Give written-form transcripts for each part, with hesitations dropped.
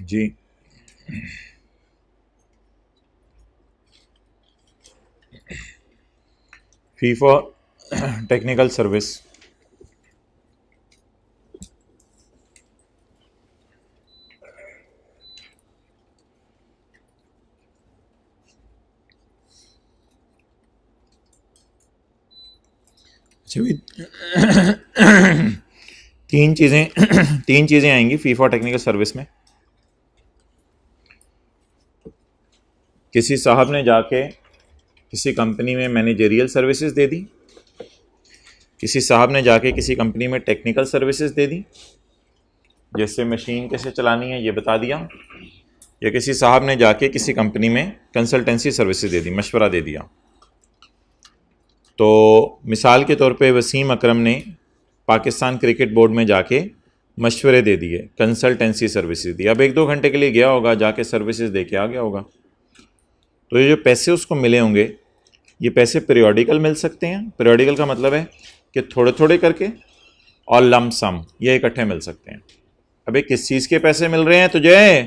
Ji fee for technical service. तीन चीजें आएंगी फी फॉर टेक्निकल सर्विस में। किसी साहब ने जाके किसी कंपनी में मैनेजरियल सर्विसेज दे दी, किसी साहब ने जाके किसी कंपनी में टेक्निकल सर्विसेज दे दी, जैसे मशीन कैसे चलानी है ये बता दिया, या किसी साहब ने जाके किसी कंपनी में कंसल्टेंसी सर्विसेज दे दी, मशवरा दे दिया। तो मिसाल के तौर पे वसीम अकरम ने पाकिस्तान क्रिकेट बोर्ड में जाके मशवरे दे दिए, कंसल्टेंसी सर्विसेज दी। अब 1-2 घंटे के लिए गया होगा, जाके सर्विसेज दे के आ गया होगा। तो ये जो पैसे उसको मिले होंगे, ये पैसे पीरियोडिकल मिल सकते हैं। पीरियोडिकल का मतलब है कि थोड़े थोड़े करके और लमसम, ये इकट्ठे मिल सकते हैं। अबे किस चीज़ के पैसे मिल रहे हैं तुझे?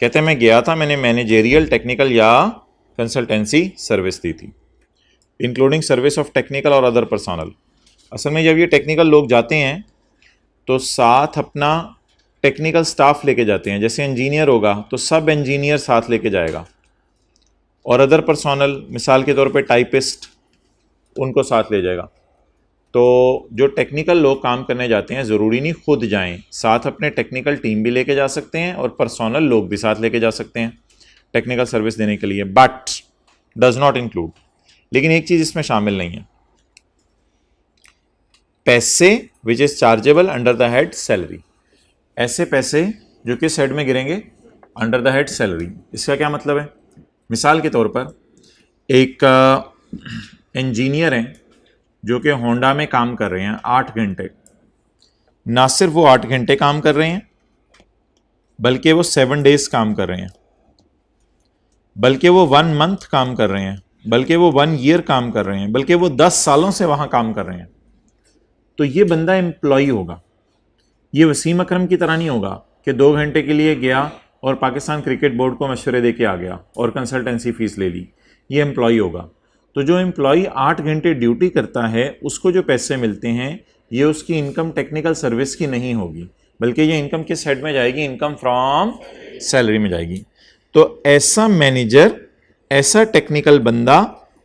कहते मैं गया था, मैंने मैनेजेरियल, टेक्निकल या कंसल्टेंसी सर्विस दी थी, इंक्लूडिंग सर्विस ऑफ टेक्निकल और अदर पर्सनल। असल में जब ये टेक्निकल लोग जाते हैं तो साथ अपना टेक्निकल स्टाफ लेके जाते हैं। जैसे इंजीनियर होगा तो सब इंजीनियर साथ लेके जाएगा, और अदर पर्सनल मिसाल के तौर पे टाइपिस्ट, उनको साथ ले जाएगा। तो जो टेक्निकल लोग काम करने जाते हैं ज़रूरी नहीं खुद जाएं, साथ अपने टेक्निकल टीम भी लेके जा सकते हैं और पर्सनल लोग भी साथ लेके जा सकते हैं टेक्निकल सर्विस देने के लिए, बट डज नॉट इंक्लूड। लेकिन एक चीज़ इसमें शामिल नहीं है, पैसे which is chargeable under the head salary. ऐसे पैसे जो किस हेड में गिरेंगे? Under the head salary. इसका क्या मतलब है? मिसाल के तौर पर एक इंजीनियर हैं जो कि होंडा में काम कर रहे हैं 8 घंटे। ना सिर्फ वो 8 घंटे काम कर रहे हैं, बल्कि वो 7 डेज काम कर रहे हैं, बल्कि वो 1 मंथ काम कर रहे हैं, बल्कि वो 1 ईयर काम कर रहे हैं, बल्कि वो 10 सालों से वहां काम कर रहे हैं। तो ये बंदा एम्प्लॉय होगा। ये वसीम अकरम की तरह नहीं होगा कि 2 घंटे के लिए गया और पाकिस्तान क्रिकेट बोर्ड को मशवरे दे के आ गया और कंसल्टेंसी फीस ले ली। ये एम्प्लॉय होगा। तो जो एम्प्लॉय 8 घंटे ड्यूटी करता है उसको जो पैसे मिलते हैं ये उसकी इनकम टेक्निकल सर्विस की नहीं होगी, बल्कि ये इनकम किस हेड में जाएगी? इनकम फ्रॉम सैलरी में जाएगी। तो ऐसा मैनेजर, ऐसा टेक्निकल बंदा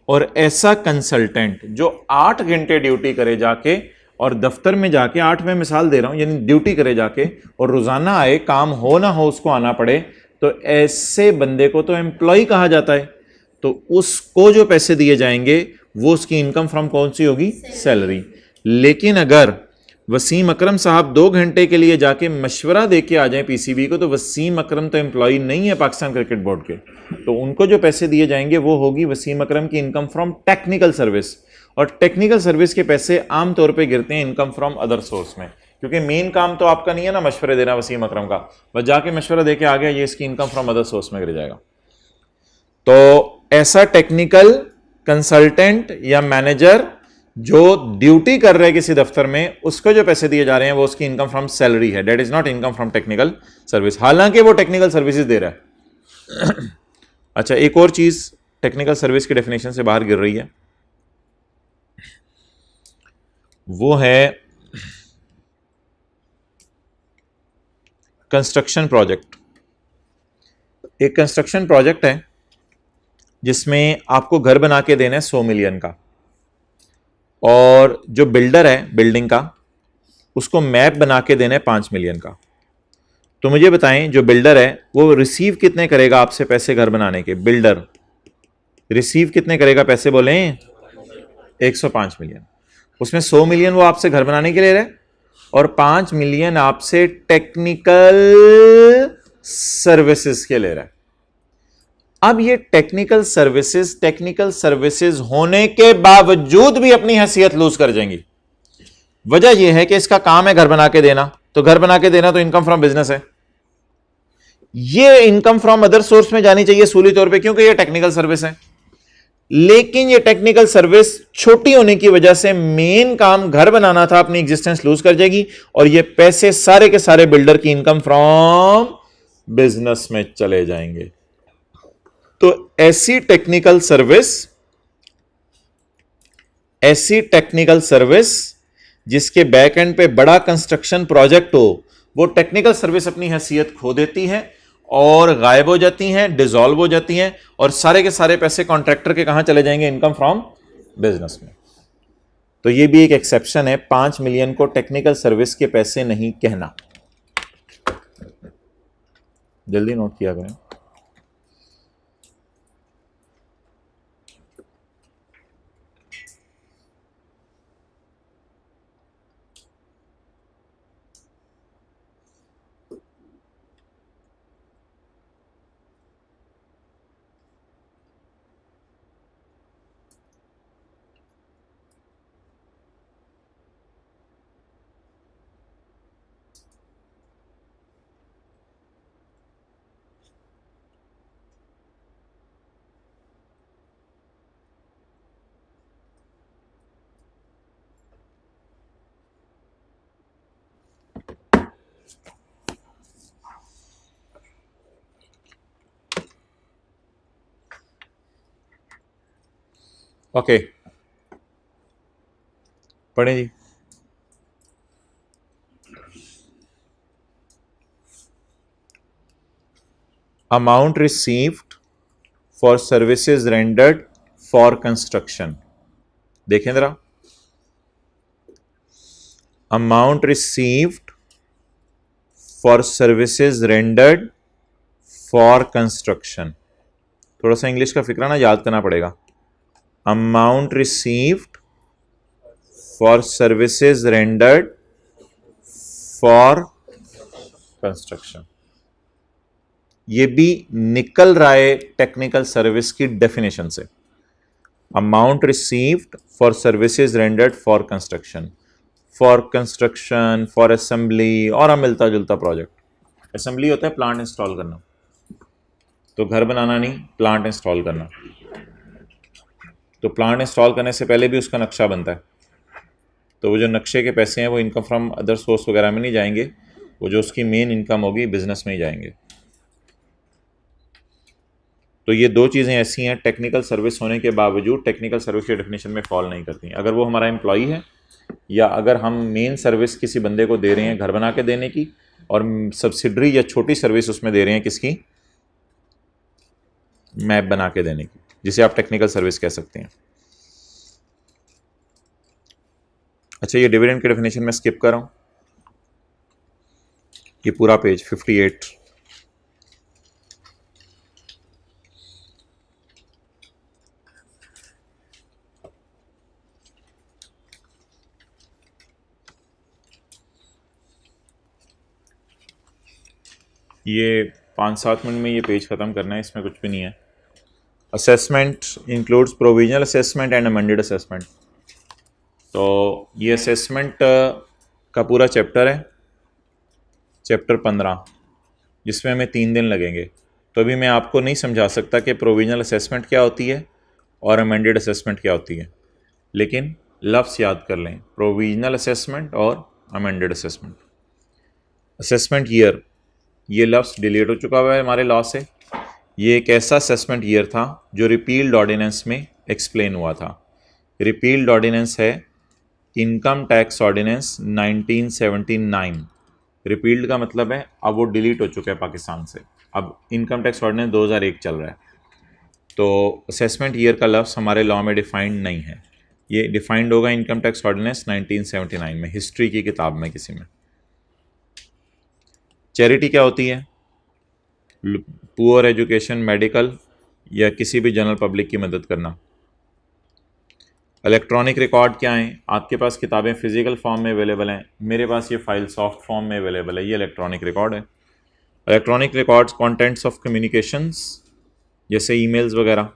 और ऐसा कंसल्टेंट जो 8 घंटे ड्यूटी करे जाके और दफ्तर में जाके, 8 में मिसाल दे रहा हूं, यानी ड्यूटी करे जाके और रोजाना आए, काम हो ना हो उसको आना पड़े, तो ऐसे बंदे को तो एम्प्लॉय कहा जाता है। तो उसको जो पैसे दिए जाएंगे वो उसकी इनकम फ्रॉम कौन सी होगी? सैलरी। लेकिन अगर वसीम अकरम साहब 2 घंटे के लिए जाके मशवरा दे के आ जाए पीसीबी को, तो वसीम अकरम तो एम्प्लॉय नहीं है पाकिस्तान क्रिकेट बोर्ड के, तो उनको जो पैसे दिए जाएंगे वो होगी वसीम अकरम की इनकम फ्रॉम टेक्निकल सर्विस। और टेक्निकल सर्विस के पैसे आमतौर पे गिरते हैं इनकम फ्रॉम अदर सोर्स में, क्योंकि मेन काम तो आपका नहीं है ना मशवरे देना वसीम अकरम का, बस जाके मशवरा दे के आ गया, ये इसकी इनकम फ्रॉम अदर सोर्स में गिर जाएगा। तो ऐसा टेक्निकल कंसल्टेंट या मैनेजर जो ड्यूटी कर रहे हैं किसी दफ्तर में, उसको जो पैसे दिए जा रहे हैं वो उसकी इनकम फ्रॉम सैलरी है। That is not income from technical service, हालांकि वो टेक्निकल सर्विसेज दे रहा है। अच्छा, एक और चीज टेक्निकल सर्विस की डेफिनेशन से बाहर गिर रही है, वो है कंस्ट्रक्शन प्रोजेक्ट। एक कंस्ट्रक्शन प्रोजेक्ट है जिसमें आपको घर बना के देना है 100 मिलियन का, और जो बिल्डर है बिल्डिंग का उसको मैप बना के देना है 5 मिलियन का। तो मुझे बताएं, जो बिल्डर है वो रिसीव कितने करेगा आपसे पैसे घर बनाने के? बिल्डर रिसीव कितने करेगा पैसे? बोलें 105 मिलियन। उसमें 100 मिलियन वो आपसे घर बनाने के लिए रहे और 5 मिलियन आपसे टेक्निकल सर्विसेज के ले रहा है। अब ये टेक्निकल सर्विसेज होने के बावजूद भी अपनी हैसियत लूज कर जाएंगी। वजह यह है कि इसका काम है घर बना के देना, तो घर बना के देना तो इनकम फ्रॉम बिजनेस है। ये इनकम फ्रॉम अदर सोर्स में जानी चाहिए सूली तौर पे, क्योंकि ये टेक्निकल सर्विस है। लेकिन ये टेक्निकल सर्विस छोटी होने की वजह से मेन काम घर बनाना था, अपनी एग्जिस्टेंस लूज कर जाएगी, और ये पैसे सारे के सारे बिल्डर की इनकम फ्रॉम बिजनेस में चले जाएंगे। तो ऐसी टेक्निकल सर्विस जिसके बैक एंड पे बड़ा कंस्ट्रक्शन प्रोजेक्ट हो, वो टेक्निकल सर्विस अपनी हैसियत खो देती है और गायब हो जाती हैं, डिसॉल्व हो जाती हैं, और सारे के सारे पैसे कॉन्ट्रैक्टर के कहां चले जाएंगे? इनकम फ्रॉम बिजनेस में। तो ये भी एक एक्सेप्शन है, 5 मिलियन को टेक्निकल सर्विस के पैसे नहीं कहना। जल्दी नोट किया करें। ओके, पढ़े जी। Amount received for services rendered for construction. देखें जरा, amount received for services rendered for construction. थोड़ा सा इंग्लिश का फिक्रा ना याद करना पड़ेगा। Amount received for services rendered for construction, ये भी निकल रहा है टेक्निकल सर्विस की डेफिनेशन से। Amount received for services rendered for construction, for assembly और मिलता जुलता प्रोजेक्ट। असेंबली होता है प्लांट इंस्टॉल करना, तो घर बनाना नहीं, प्लांट इंस्टॉल करना। तो प्लांट इंस्टॉल करने से पहले भी उसका नक्शा बनता है, तो वो जो नक्शे के पैसे हैं वो इनकम फ्रॉम अदर सोर्स वगैरह में नहीं जाएंगे, वो जो उसकी मेन इनकम होगी बिजनेस में ही जाएंगे। तो ये दो चीज़ें ऐसी हैं टेक्निकल सर्विस होने के बावजूद टेक्निकल सर्विस की डेफिनेशन में फॉल नहीं करती। अगर वो हमारा एम्प्लॉई है या अगर हम मेन सर्विस किसी बंदे को दे रहे हैं घर बना के देने की, और सब्सिडरी या छोटी सर्विस उसमें दे रहे हैं किसकी? मैप बना के देने की, जिसे आप टेक्निकल सर्विस कह सकते हैं। अच्छा, ये डिविडेंड की डेफिनेशन में स्किप कर रहा हूं, ये पूरा पेज 58। ये 5-7 मिनट में ये पेज ख़त्म करना है, इसमें कुछ भी नहीं है। Assessment includes provisional assessment and amended assessment. तो ये असेसमेंट का पूरा चैप्टर है, चैप्टर 15, जिसमें हमें 3 दिन लगेंगे। तो अभी मैं आपको नहीं समझा सकता कि प्रोविजनल असेसमेंट क्या होती है और अमेंडेड असेसमेंट क्या होती है, लेकिन लफ्ज़ याद कर लें, प्रोविजनल असेसमेंट और अमेंडेड असेसमेंट। असेसमेंट ईयर, ये लफ्ज़ डिलीट हो चुका हुआ है हमारे लॉ से। ये एक ऐसा असेसमेंट ईयर था जो रिपील्ड ऑर्डिनेंस में एक्सप्लेन हुआ था। रिपील्ड ऑर्डिनेंस है इनकम टैक्स ऑर्डिनेंस 1979। रिपील्ड का मतलब है अब वो डिलीट हो चुका है पाकिस्तान से, अब इनकम टैक्स ऑर्डिनेंस 2001 चल रहा है। तो असेसमेंट ईयर का लफ्ज़ हमारे लॉ में डिफाइंड नहीं है, ये डिफाइंड होगा इनकम टैक्स ऑर्डिनेंस 1979 में, हिस्ट्री की किताब में किसी में। चैरिटी क्या होती है? पुअर, एजुकेशन, मेडिकल या किसी भी जनरल पब्लिक की मदद करना। इलेक्ट्रॉनिक रिकॉर्ड क्या है? आपके पास किताबें फिजिकल फॉर्म में अवेलेबल हैं, मेरे पास ये फाइल सॉफ्ट फॉर्म में अवेलेबल है, ये इलेक्ट्रॉनिक रिकॉर्ड है। Electronic records contents of communications, जैसे ईमेल्स वगैरह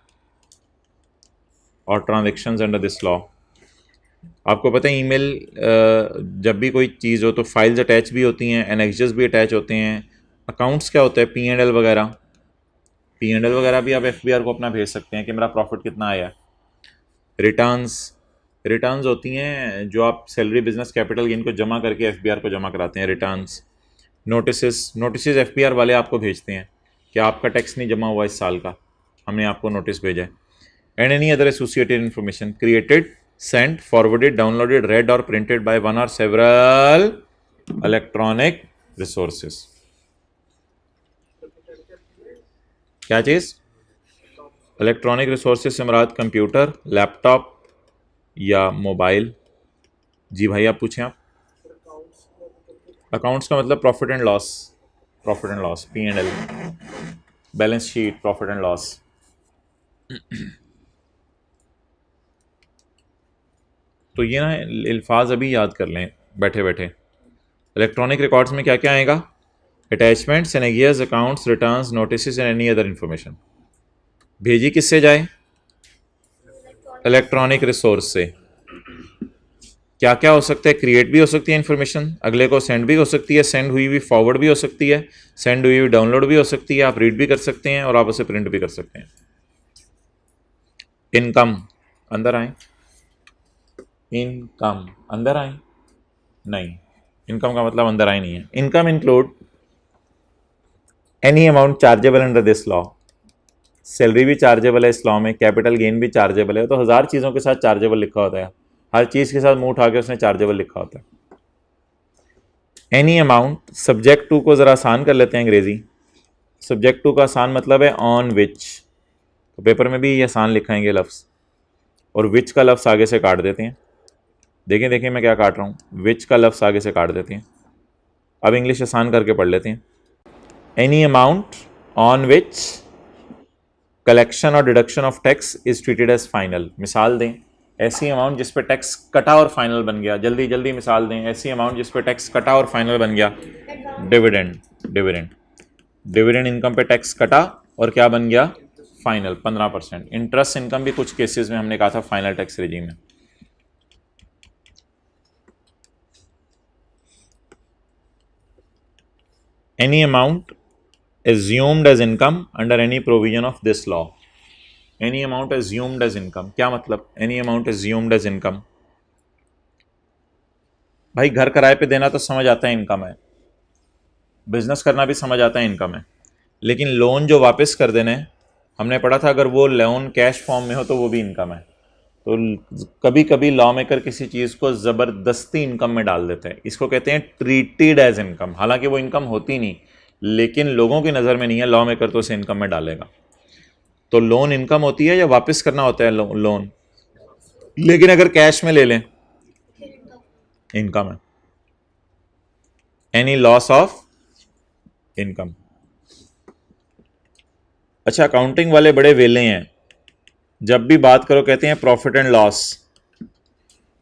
और ट्रांजैक्शंस अंडर दिस लॉ। आपको पता है ईमेल जब भी कोई चीज़ हो तो फाइल्स अटैच भी होती हैं, एनेक्सेस भी अटैच होते हैं। अकाउंट्स क्या होता है? P&L वगैरह, P&L वगैरह भी आप FBR को अपना भेज सकते हैं कि मेरा प्रॉफिट कितना आया। रिटर्न्स होती हैं जो आप सैलरी, बिजनेस कैपिटल गेन को जमा करके FBR को जमा कराते हैं, रिटर्न्स। नोटिस FPR वाले आपको भेजते हैं कि आपका टैक्स नहीं जमा हुआ इस साल का, हमने आपको नोटिस भेजा है। And any other associated information created, sent, forwarded, downloaded, read और प्रिंटेड बाय वन और सेवरल इलेक्ट्रॉनिक रिसोर्सेस। क्या चीज? इलेक्ट्रॉनिक रिसोर्सेज से मुराद कंप्यूटर, लैपटॉप या मोबाइल। जी भाई आप पूछें। आप अकाउंट्स का मतलब profit and loss, P&L, balance sheet, profit and loss. तो ये ना अल्फाज अभी याद कर लें बैठे बैठे। इलेक्ट्रॉनिक रिकॉर्ड्स में क्या क्या आएगा? Attachments, annexures, accounts, returns, notice and any other information. भेजी किससे जाए? इलेक्ट्रॉनिक रिसोर्स से। क्या क्या हो सकता है? क्रिएट भी हो सकती है इन्फॉर्मेशन, अगले को सेंड भी हो सकती है, सेंड हुई हुई फॉरवर्ड भी हो सकती है, सेंड हुई हुई डाउनलोड भी हो सकती है, आप रीड भी कर सकते हैं और आप उसे प्रिंट भी कर सकते हैं। इनकम, अंदर आए, इनकम अंदर आए, नहीं, इनकम का मतलब अंदर आए नहीं है। Income include any amount chargeable under this law. Salary भी चार्जेबल है इस लॉ में, कैपिटल गेन भी चार्जेबल है। तो 1000 चीज़ों के साथ चार्जेबल लिखा होता है, हर चीज़ के साथ मुंह उठा के उसने चार्जेबल लिखा होता है। एनी अमाउंट, सब्जेक्ट टू को ज़रा आसान कर लेते हैं अंग्रेज़ी। सब्जेक्ट टू का आसान मतलब है ऑन विच, तो पेपर में भी ये आसान लिखाएंगे लफ्ज़, और विच का लफ्ज़ आगे से काट देते हैं। देखें देखें मैं क्या काट रहा हूँ, विच का लफ्ज़ आगे से काट देते हैं। अब इंग्लिश आसान करके पढ़ लेते हैं। Any amount on which collection or deduction of tax is treated as final. मिसाल दें, ऐसी अमाउंट जिस पे टैक्स कटा और फाइनल बन गया। जल्दी जल्दी मिसाल दें, ऐसी अमाउंट जिस पे टैक्स कटा और फाइनल बन गया। डिविडेंड, डिविडेंड इनकम पे टैक्स कटा और क्या बन गया? फाइनल 15%। इंटरेस्ट इनकम भी कुछ केसेस में हमने कहा था फाइनल टैक्स रेजिम में। Any amount assumed as income under any provision of this law. Any amount assumed as income, क्या मतलब? Any amount assumed as income, भाई घर किराए पे देना तो समझ आता है इनकम है, बिजनेस करना भी समझ आता है इनकम है, लेकिन लोन जो वापस कर देने, हमने पढ़ा था अगर वो लोन कैश फॉर्म में हो तो वो भी इनकम है। तो कभी कभी लॉ मेकर किसी चीज़ को ज़बरदस्ती इनकम में डाल देते हैं, इसको कहते हैं ट्रीटेड एज इनकम। हालांकि वो इनकम होती नहीं, लेकिन लोगों की नज़र में नहीं है, लॉ मेकर तो उसे इनकम में डालेगा। तो लोन इनकम होती है या वापस करना होता है लोन? लेकिन अगर कैश में ले लें, इनकम है। Any loss of income. अच्छा, अकाउंटिंग वाले बड़े वेले हैं, जब भी बात करो कहते हैं प्रॉफिट एंड लॉस।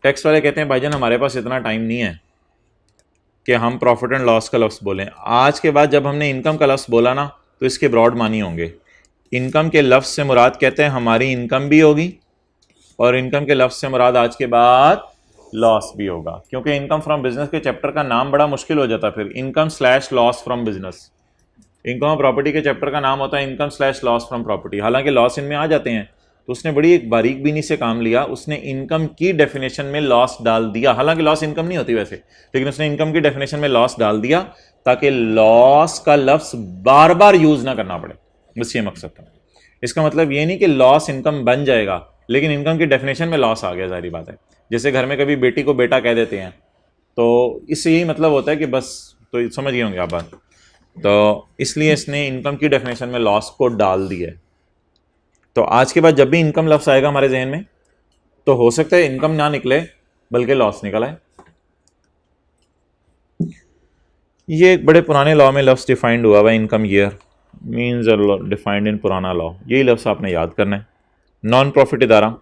टैक्स वाले कहते हैं भाईजान हमारे पास इतना टाइम नहीं है कि हम प्रॉफिट एंड लॉस का लफ्ज़ बोलें। आज के बाद जब हमने इनकम का लफ्ज़ बोला ना तो इसके ब्रॉड मानी होंगे। इनकम के लफ्ज़ से मुराद कहते हैं हमारी इनकम भी होगी, और इनकम के लफ्ज़ से मुराद आज के बाद लॉस भी होगा, क्योंकि इनकम फ्रॉम बिजनेस के चैप्टर का नाम बड़ा मुश्किल हो जाता है फिर, income slash loss from business. Income और प्रॉपर्टी के चैप्टर का नाम होता है income slash loss from property. हालांकि लॉस इनमें आ जाते हैं, तो उसने बड़ी एक बारीक बीनी से काम लिया, उसने इनकम की डेफिनेशन में लॉस डाल दिया। हालांकि लॉस इनकम नहीं होती वैसे, लेकिन उसने इनकम की डेफिनेशन में लॉस डाल दिया ताकि लॉस का लफ्ज़ बार बार यूज ना करना पड़े। बस ये मकसद था। इसका मतलब ये नहीं कि लॉस इनकम बन जाएगा, लेकिन इनकम की डेफिनेशन में लॉस आ गया, जाहिर बात है। जैसे घर में कभी बेटी को बेटा कह देते हैं, तो इससे यही मतलब होता है कि बस, तो समझ गए होंगे आप बात। तो इसलिए इसने इनकम की डेफिनेशन में लॉस को डाल दिया। तो आज के बाद जब भी इनकम लफ्ज़ आएगा हमारे जहन में, तो हो सकता है इनकम ना निकले बल्कि लॉस निकल आए। ये एक बड़े पुराने लॉ में लफ्ज़ डिफाइंड हुआ हुआ, income year means defined in पुराना लॉ। यही लफ्ज़ आपने याद करना है। नॉन प्रॉफिट इदारा,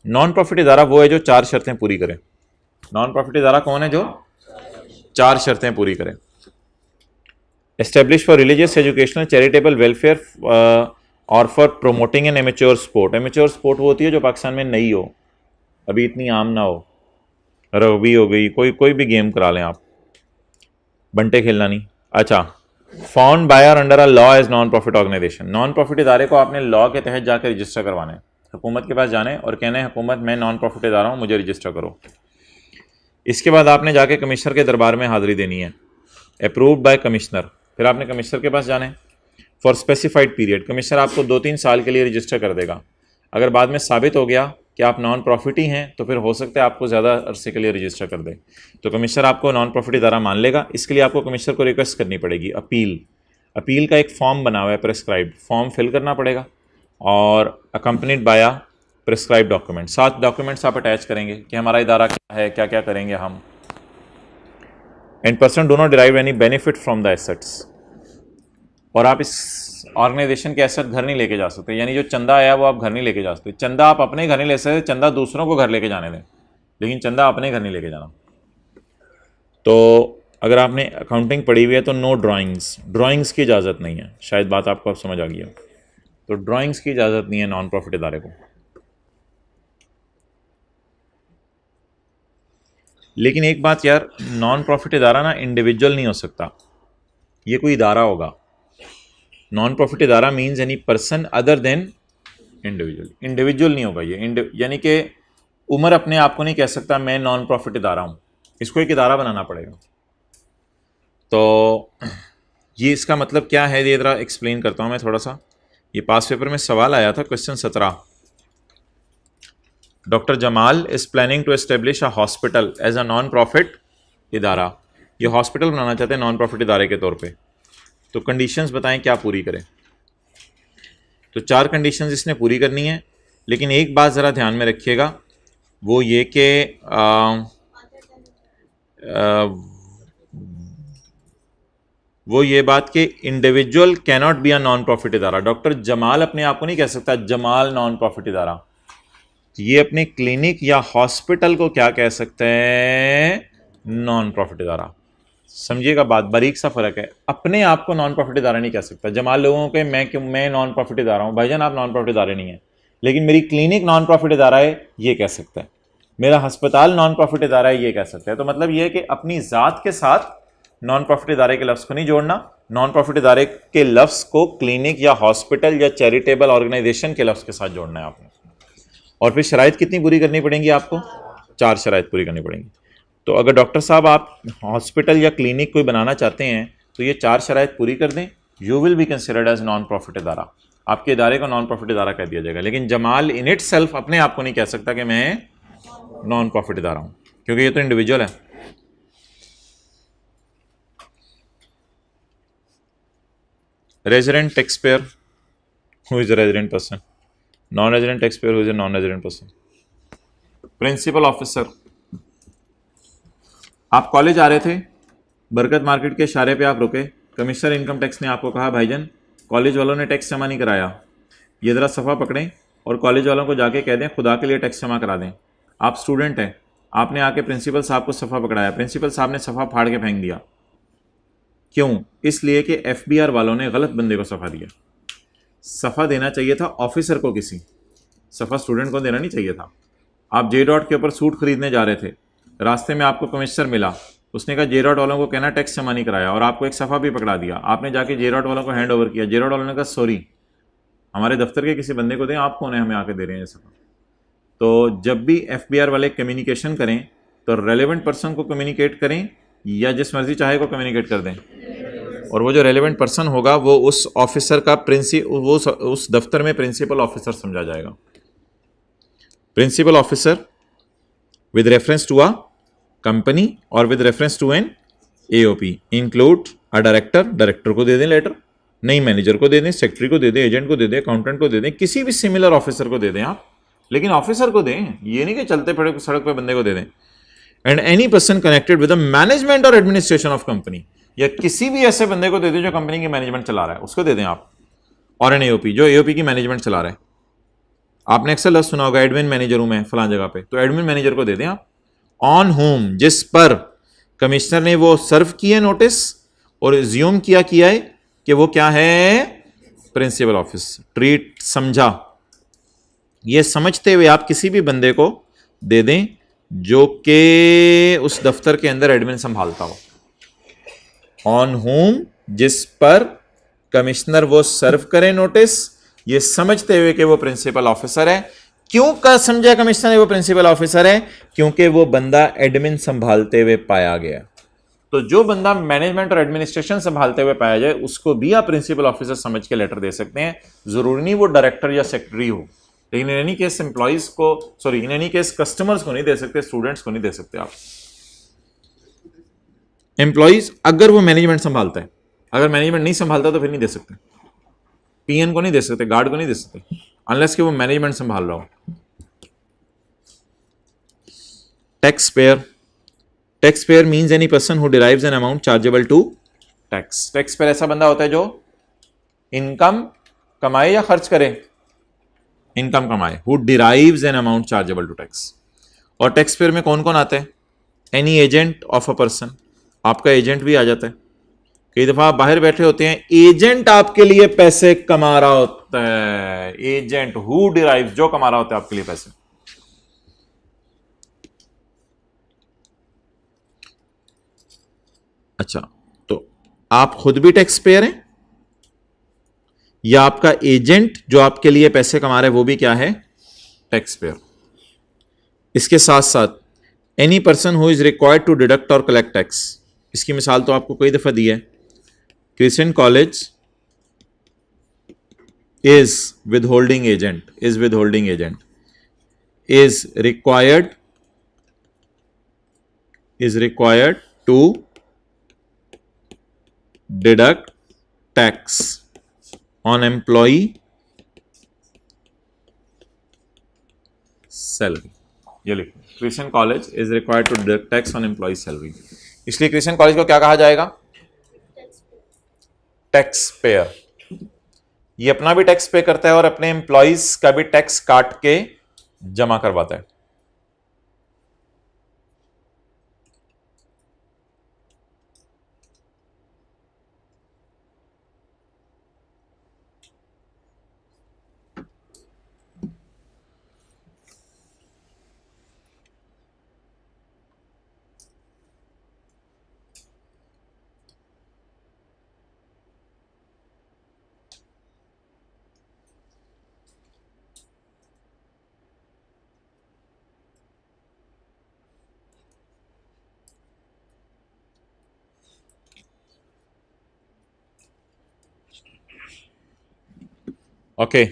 नॉन प्रॉफिट इदारा वो है जो 4 शर्तें पूरी करे। नॉन प्रॉफिट इदारा कौन है? जो 4 शर्तें पूरी करे। Establish for religious, educational, charitable, welfare or for promoting an amateur sport. Amateur sport वो होती है जो पाकिस्तान में नई हो, अभी इतनी आम ना हो। रग्बी हो गई, कोई भी गेम करा लें आप, बंटे खेलना नहीं। अच्छा, फाउंड बाय और under a law as non profit organisation. Non profit इदारे को आपने लॉ के तहत जाकर रजिस्टर करवाना है, हुकूमत के पास जाने और कहना है हुकूमत मैं नॉन प्रॉफिट इदारा हूँ, मुझे रजिस्टर करो। इसके बाद आपने जाके कमिश्नर के दरबार में हाजिरी देनी है। अप्रूव्ड बाय कमिश्नर, फिर आपने कमिश्नर के पास जाना है फॉर स्पेसिफाइड पीरियड। कमिश्नर आपको 2-3 साल के लिए रजिस्टर कर देगा। अगर बाद में साबित हो गया कि आप नॉन प्रॉफिट ही हैं तो फिर हो सकता है आपको ज़्यादा अरसे के लिए रजिस्टर कर दे। तो कमिश्नर आपको नॉन प्रॉफिट इदारा मान लेगा। इसके लिए आपको कमिश्नर को रिक्वेस्ट करनी पड़ेगी अपील का एक फॉर्म बना हुआ है प्रेस्क्राइब्ड, फॉर्म फिल करना पड़ेगा और accompanied by prescribe document. 7 documents आप अटैच करेंगे कि हमारा इदारा क्या है, क्या क्या करेंगे हम। And person do not derive any benefit from the assets. और आप इस ऑर्गेनाइजेशन के एसेट घर नहीं लेके जा सकते, यानी जो चंदा आया वो आप घर नहीं लेके जा सकते। चंदा आप अपने घर नहीं ले सकते, चंदा दूसरों को घर लेके जाने दें, लेकिन चंदा अपने घर नहीं लेके जाना। तो अगर आपने अकाउंटिंग पढ़ी हुई है तो नो ड्राइंग्स की इजाज़त नहीं है। शायद बात आपको अब समझ आ गई हो। तो ड्राइंग्स की इजाज़त नहीं है नॉन प्रॉफिट इदारे को। लेकिन एक बात यार, नॉन प्रॉफिट इदारा ना इंडिविजुअल नहीं हो सकता, ये कोई इदारा होगा। नॉन प्रॉफिट इदारा means any person other than individual नहीं होगा ये। यानी कि उमर अपने आप को नहीं कह सकता मैं नॉन प्रॉफिट इदारा हूँ, इसको एक इदारा बनाना पड़ेगा। तो ये इसका मतलब क्या है, ये ज़रा एक्सप्लेन करता हूँ मैं थोड़ा सा। ये पास पेपर में सवाल आया था, question 17। Doctor Jamal is planning to establish a hospital as a non profit इदारा। ये हॉस्पिटल बनाना चाहते हैं नॉन प्रॉफिट इदारे के तौर पे। तो कंडीशंस बताएं क्या पूरी करें। तो 4 कंडीशंस इसने पूरी करनी है, लेकिन एक बात ज़रा ध्यान में रखिएगा, वो ये कि वो ये बात कि individual cannot be a non profit इदारा। डॉक्टर जमाल अपने आप को नहीं कह सकता जमाल नॉन प्रॉफिट इदारा। ये अपने क्लिनिक या हॉस्पिटल को क्या कह सकते हैं, नॉन प्रॉफिट इदारा। समझिएगा बात, बारीक सा फर्क है। अपने आप को नॉन प्रॉफिट इदारा नहीं कह सकता। जमाल लोगों के मैं नॉन प्रॉफिट इदारा हूँ, भाईजान आप नॉन प्रॉफिट इदारे नहीं है, लेकिन मेरी क्लिनिक नॉन प्रॉफिट इदारा है ये कह सकता है, मेरा अस्पताल नॉन प्रॉफिट इदारा है ये कह सकता है। तो मतलब ये है कि अपनी ज़ात के साथ नॉन प्रॉफिट इदारे के लफ्ज़ को नहीं जोड़ना, नॉन प्रॉफिट इदारे के लफ्ज़ को क्लिनिक या हॉस्पिटल या चैरिटेबल ऑर्गेनाइजेशन के लफ्ज़ के साथ जोड़ना है आपने। और फिर शराइत कितनी पूरी करनी पड़ेंगी आपको, 4 शराइत पूरी करनी पड़ेंगी। तो अगर डॉक्टर साहब आप हॉस्पिटल या क्लिनिक कोई बनाना चाहते हैं तो ये 4 शराइत पूरी कर दें, you will be considered as non profit इदारा। आपके इदारे को नॉन प्रॉफिट इदारा कह दिया जाएगा। लेकिन जमाल इन इट सेल्फ अपने आप को नहीं कह सकता कि मैं नॉन प्रॉफिट इदारा हूँ, क्योंकि ये तो इंडिविजुअल है। Resident tax payer who is a resident person, non resident tax payer who is a non resident person. Principal officer, आप कॉलेज आ रहे थे, बरकत मार्केट के इशारे पे आप रुके, कमिश्नर इनकम टैक्स ने आपको कहा भाईजान कॉलेज वालों ने टैक्स जमा नहीं कराया, ये ज़रा सफ़ा पकड़ें और कॉलेज वालों को जाके कह दें खुदा के लिए टैक्स जमा करा दें। आप स्टूडेंट हैं, आपने आके प्रिंसिपल साहब को सफ़ा पकड़ाया, प्रिंसिपल साहब ने सफ़ा फाड़ के फेंक दिया। क्यों? इसलिए कि FBR वालों ने गलत बंदे को सफ़ा दिया। सफ़ा देना चाहिए था ऑफिसर को, किसी सफ़ा स्टूडेंट को देना नहीं चाहिए था। आप J.Dot के ऊपर सूट खरीदने जा रहे थे, रास्ते में आपको कमिश्नर मिला, उसने कहा J.Dot वालों को कहना टैक्स जमा नहीं कराया, और आपको एक सफ़ा भी पकड़ा दिया। आपने जाके J.Dot वालों को हैंड ओवर किया, J.Dot वालों ने कहा सॉरी हमारे दफ्तर के किसी बंदे को दें, आप कौन है हमें आके दे रहे हैं सफ़ा। तो जब भी FBR वाले कम्युनिकेशन करें तो रेलेवेंट पर्सन को कम्युनिकेट करें या जिस मर्जी चाहे को कम्युनिकेट कर दें, और वो जो रेलेवेंट पर्सन होगा वो उस ऑफिसर का वो उस दफ्तर में प्रिंसिपल ऑफिसर समझा जाएगा। Principal officer with reference to a company or with reference to an AOP include a director, director को दे दें लेटर, नहीं मैनेजर को दे दें, सेक्रेटरी को दे दें, एजेंट को दे दें, अकाउंटेंट को दे दें, किसी भी सिमिलर ऑफिसर को दे दें आप, लेकिन ऑफिसर को दें, ये नहीं कि चलते पड़े सड़क पे बंदे को दे दें। And any person connected with the management और एडमिनिस्ट्रेशन ऑफ कंपनी, या किसी भी ऐसे बंदे को दे दें जो कंपनी की मैनेजमेंट चला रहा है उसको दे दें आप, और एन AOP जो AOP की मैनेजमेंट चला रहा है। आपने अक्सर लफ्ज़ सुना होगा एडमिन मैनेजर हूं मैं फलां जगह पे, तो एडमिन मैनेजर को दे दें आप। ऑन होम, जिस पर कमिश्नर ने वो सर्व किया नोटिस और ज्यूम किया है कि वो क्या है, प्रिंसिपल ऑफिस। ट्रीट, समझा, ये समझते हुए आप किसी भी बंदे को दे दें जो कि उस दफ्तर के अंदर एडमिन संभालता हो। ऑन होम, जिस पर कमिश्नर वो सर्व करे नोटिस, ये समझते हुए कि वो प्रिंसिपल ऑफिसर है। क्यों का समझा कमिश्नर ने वो प्रिंसिपल ऑफिसर है? क्योंकि वो बंदा एडमिन संभालते हुए पाया गया। तो जो बंदा मैनेजमेंट और एडमिनिस्ट्रेशन संभालते हुए पाया जाए उसको भी आप प्रिंसिपल ऑफिसर समझ के लेटर दे सकते हैं, जरूरी नहीं वो डायरेक्टर या सेक्रेटरी हो। लेकिन इन एनी केस एम्प्लॉइज को, sorry in any case customers को नहीं दे सकते, स्टूडेंट्स को नहीं दे सकते आप। एम्प्लॉइज अगर वो मैनेजमेंट संभालता है, अगर मैनेजमेंट नहीं संभालता तो फिर नहीं दे सकते। पीएन को नहीं दे सकते, गार्ड को नहीं दे सकते, अनलेस कि वो मैनेजमेंट संभाल रहा हो। Tax payer, tax payer means any person who derives an amount chargeable to tax. Tax payer ऐसा बंदा होता है जो इनकम कमाए या खर्च करे, इनकम कमाए, who derives an amount chargeable to tax. और टैक्स पेयर में कौन कौन आता है? Any agent of a person, आपका एजेंट भी आ जाता है। कई दफा आप बाहर बैठे होते हैं, एजेंट आपके लिए पैसे कमा रहा होता है, एजेंट हु डिराइव्स, जो कमा रहा होता है आपके लिए पैसे। अच्छा, तो आप खुद भी टैक्स पेयर हैं या आपका एजेंट जो आपके लिए पैसे कमा रहा है वो भी क्या है? Tax payer. इसके साथ साथ any person who is required to deduct और कलेक्ट टैक्स। इसकी मिसाल तो आपको कई दफा दी है। Christian college is withholding agent, is withholding agent, is required to deduct tax on employee salary। ये लिखो, Christian college is required to deduct tax on employee salary. इसलिए क्रिश्चियन कॉलेज को क्या कहा जाएगा? Tax payer. ये अपना भी टैक्स पे करता है और अपने एम्प्लॉयज का भी टैक्स काट के जमा करवाता है। Okay,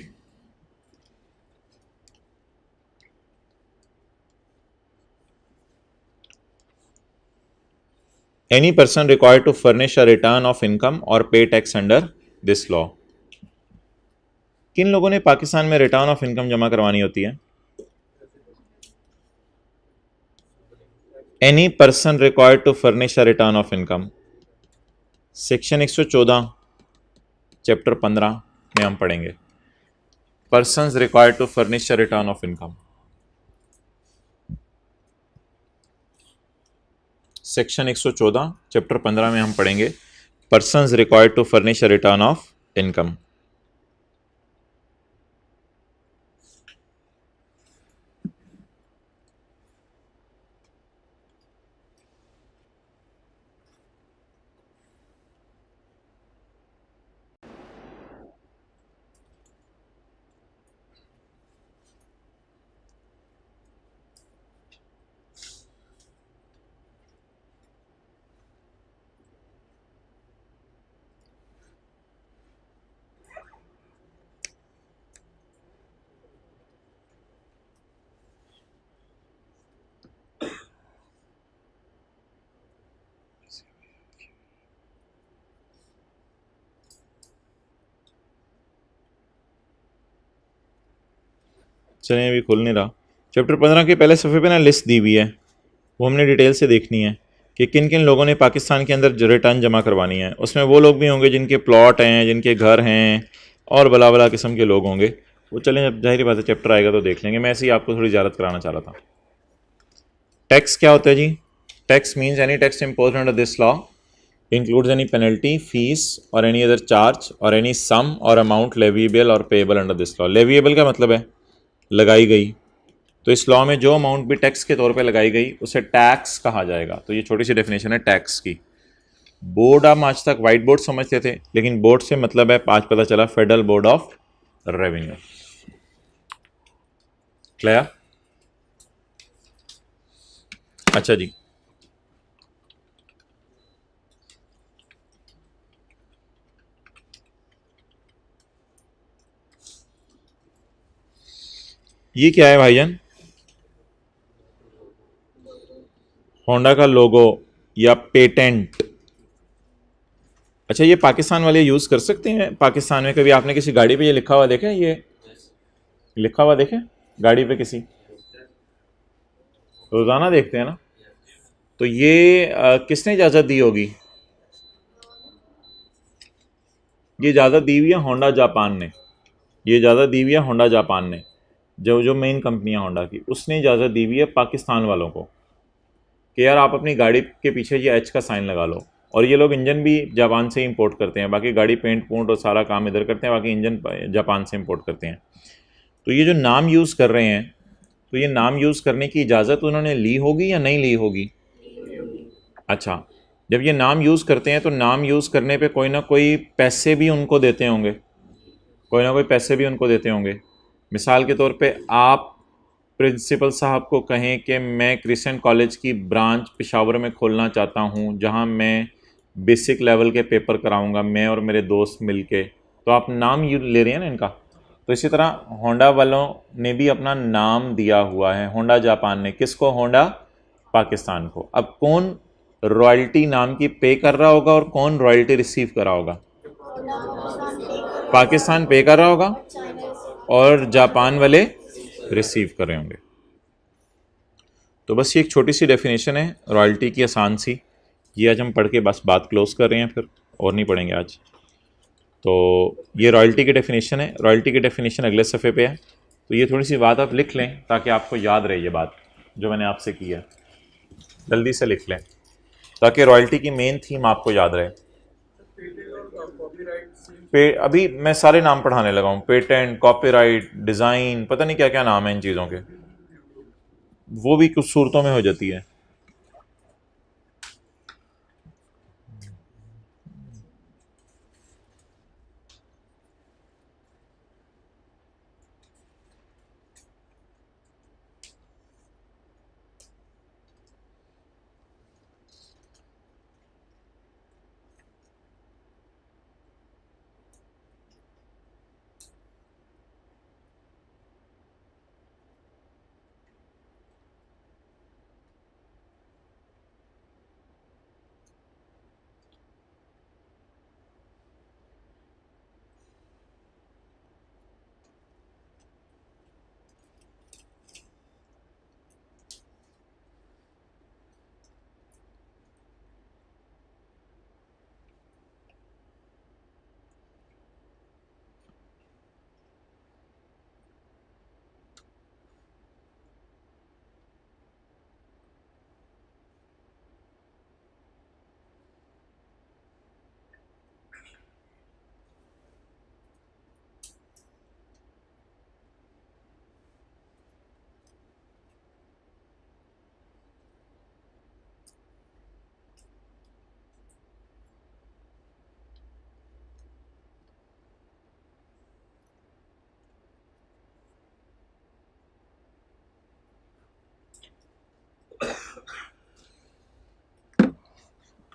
any person required to furnish a return of income और pay tax under this law. किन लोगों ने पाकिस्तान में रिटर्न ऑफ इनकम जमा करवानी होती है? Any person required to furnish a return of income, section 114 chapter 15 में हम पढ़ेंगे। Persons required to furnish a return of income, section 114 chapter 15 में हम पढ़ेंगे persons required to furnish a return of income. चलिए, अभी खुल नहीं रहा। चैप्टर 15 के पहले सफ़े पे ना लिस्ट दी हुई है, वो हमने डिटेल से देखनी है कि किन किन लोगों ने पाकिस्तान के अंदर रिटर्न जमा करवानी है। उसमें वो लोग भी होंगे जिनके प्लॉट हैं, जिनके घर हैं और बला बला किस्म के लोग होंगे। वो चलें, जब जाहिर बात है चैप्टर आएगा तो देख लेंगे। मैं ऐसे ही आपको थोड़ी ज़्यारत कराना चाह रहा था। टैक्स क्या होता है जी? Tax means any tax imposed under this law includes any penalty, fees or any other charge or any sum or amount leviable or payable under this law। leviable का मतलब है लगाई गई, तो इस लॉ में जो अमाउंट भी टैक्स के तौर पे लगाई गई उसे टैक्स कहा जाएगा। तो ये छोटी सी डेफिनेशन है टैक्स की। बोर्ड हम आज तक वाइट बोर्ड समझते थे, लेकिन बोर्ड से मतलब है, आज पता चला federal board of revenue. Clear? अच्छा जी, ये क्या है भाईजान? होंडा का लोगो या पेटेंट। अच्छा, ये पाकिस्तान वाले यूज कर सकते हैं? पाकिस्तान में कभी आपने किसी गाड़ी पे ये लिखा हुआ देखा है? ये लिखा हुआ देखे गाड़ी पे किसी? रोजाना देखते हैं ना। तो ये किसने इजाजत दी होगी? ये इजाजत दी हुई है होंडा जापान ने। ये इजाजत दी हुई है होंडा जापान ने, जो जो मेन कंपनियां होंडा की, उसने इजाजत दी हुई है पाकिस्तान वालों को कि यार आप अपनी गाड़ी के पीछे ये एच का साइन लगा लो। और ये लोग इंजन भी जापान से इंपोर्ट करते हैं, बाकी गाड़ी पेंट पूंट और सारा काम इधर करते हैं, बाकी इंजन जापान से इंपोर्ट करते हैं। तो ये जो नाम यूज़ कर रहे हैं, तो ये नाम यूज़ करने की इजाज़त उन्होंने ली होगी या नहीं ली होगी? अच्छा, जब ये नाम यूज़ करते हैं तो नाम यूज़ करने पे कोई ना कोई पैसे भी उनको देते होंगे, कोई ना कोई पैसे भी उनको देते होंगे। मिसाल के तौर पे आप प्रिंसिपल साहब को कहें कि मैं क्रिश्चियन कॉलेज की ब्रांच पेशावर में खोलना चाहता हूं, जहां मैं बेसिक लेवल के पेपर कराऊंगा, मैं और मेरे दोस्त मिलके, तो आप नाम ले रहे हैं ना इनका। तो इसी तरह होंडा वालों ने भी अपना नाम दिया हुआ है, होंडा जापान ने। किसको? होंडा पाकिस्तान को। अब कौन रॉयल्टी नाम की पे कर रहा होगा और कौन रॉयल्टी रिसीव कर रहा होगा? पाकिस्तान पे कर रहा होगा और जापान वाले रिसीव कर रहे होंगे। तो बस ये एक छोटी सी डेफिनेशन है रॉयल्टी की, आसान सी। ये आज हम पढ़ के बस बात क्लोज कर रहे हैं, फिर और नहीं पढ़ेंगे आज। तो ये रॉयल्टी की डेफिनेशन है। रॉयल्टी की डेफिनेशन अगले सफ़े पे है, तो ये थोड़ी सी बात आप लिख लें ताकि आपको याद रहे ये बात जो मैंने आपसे की है। जल्दी से लिख लें ताकि रॉयल्टी की मेन थीम आपको याद रहे। अभी मैं सारे नाम पढ़ाने लगा हूँ, पेटेंट, कॉपीराइट, डिज़ाइन, पता नहीं क्या क्या नाम है इन चीज़ों के, वो भी कुछ सूरतों में हो जाती है।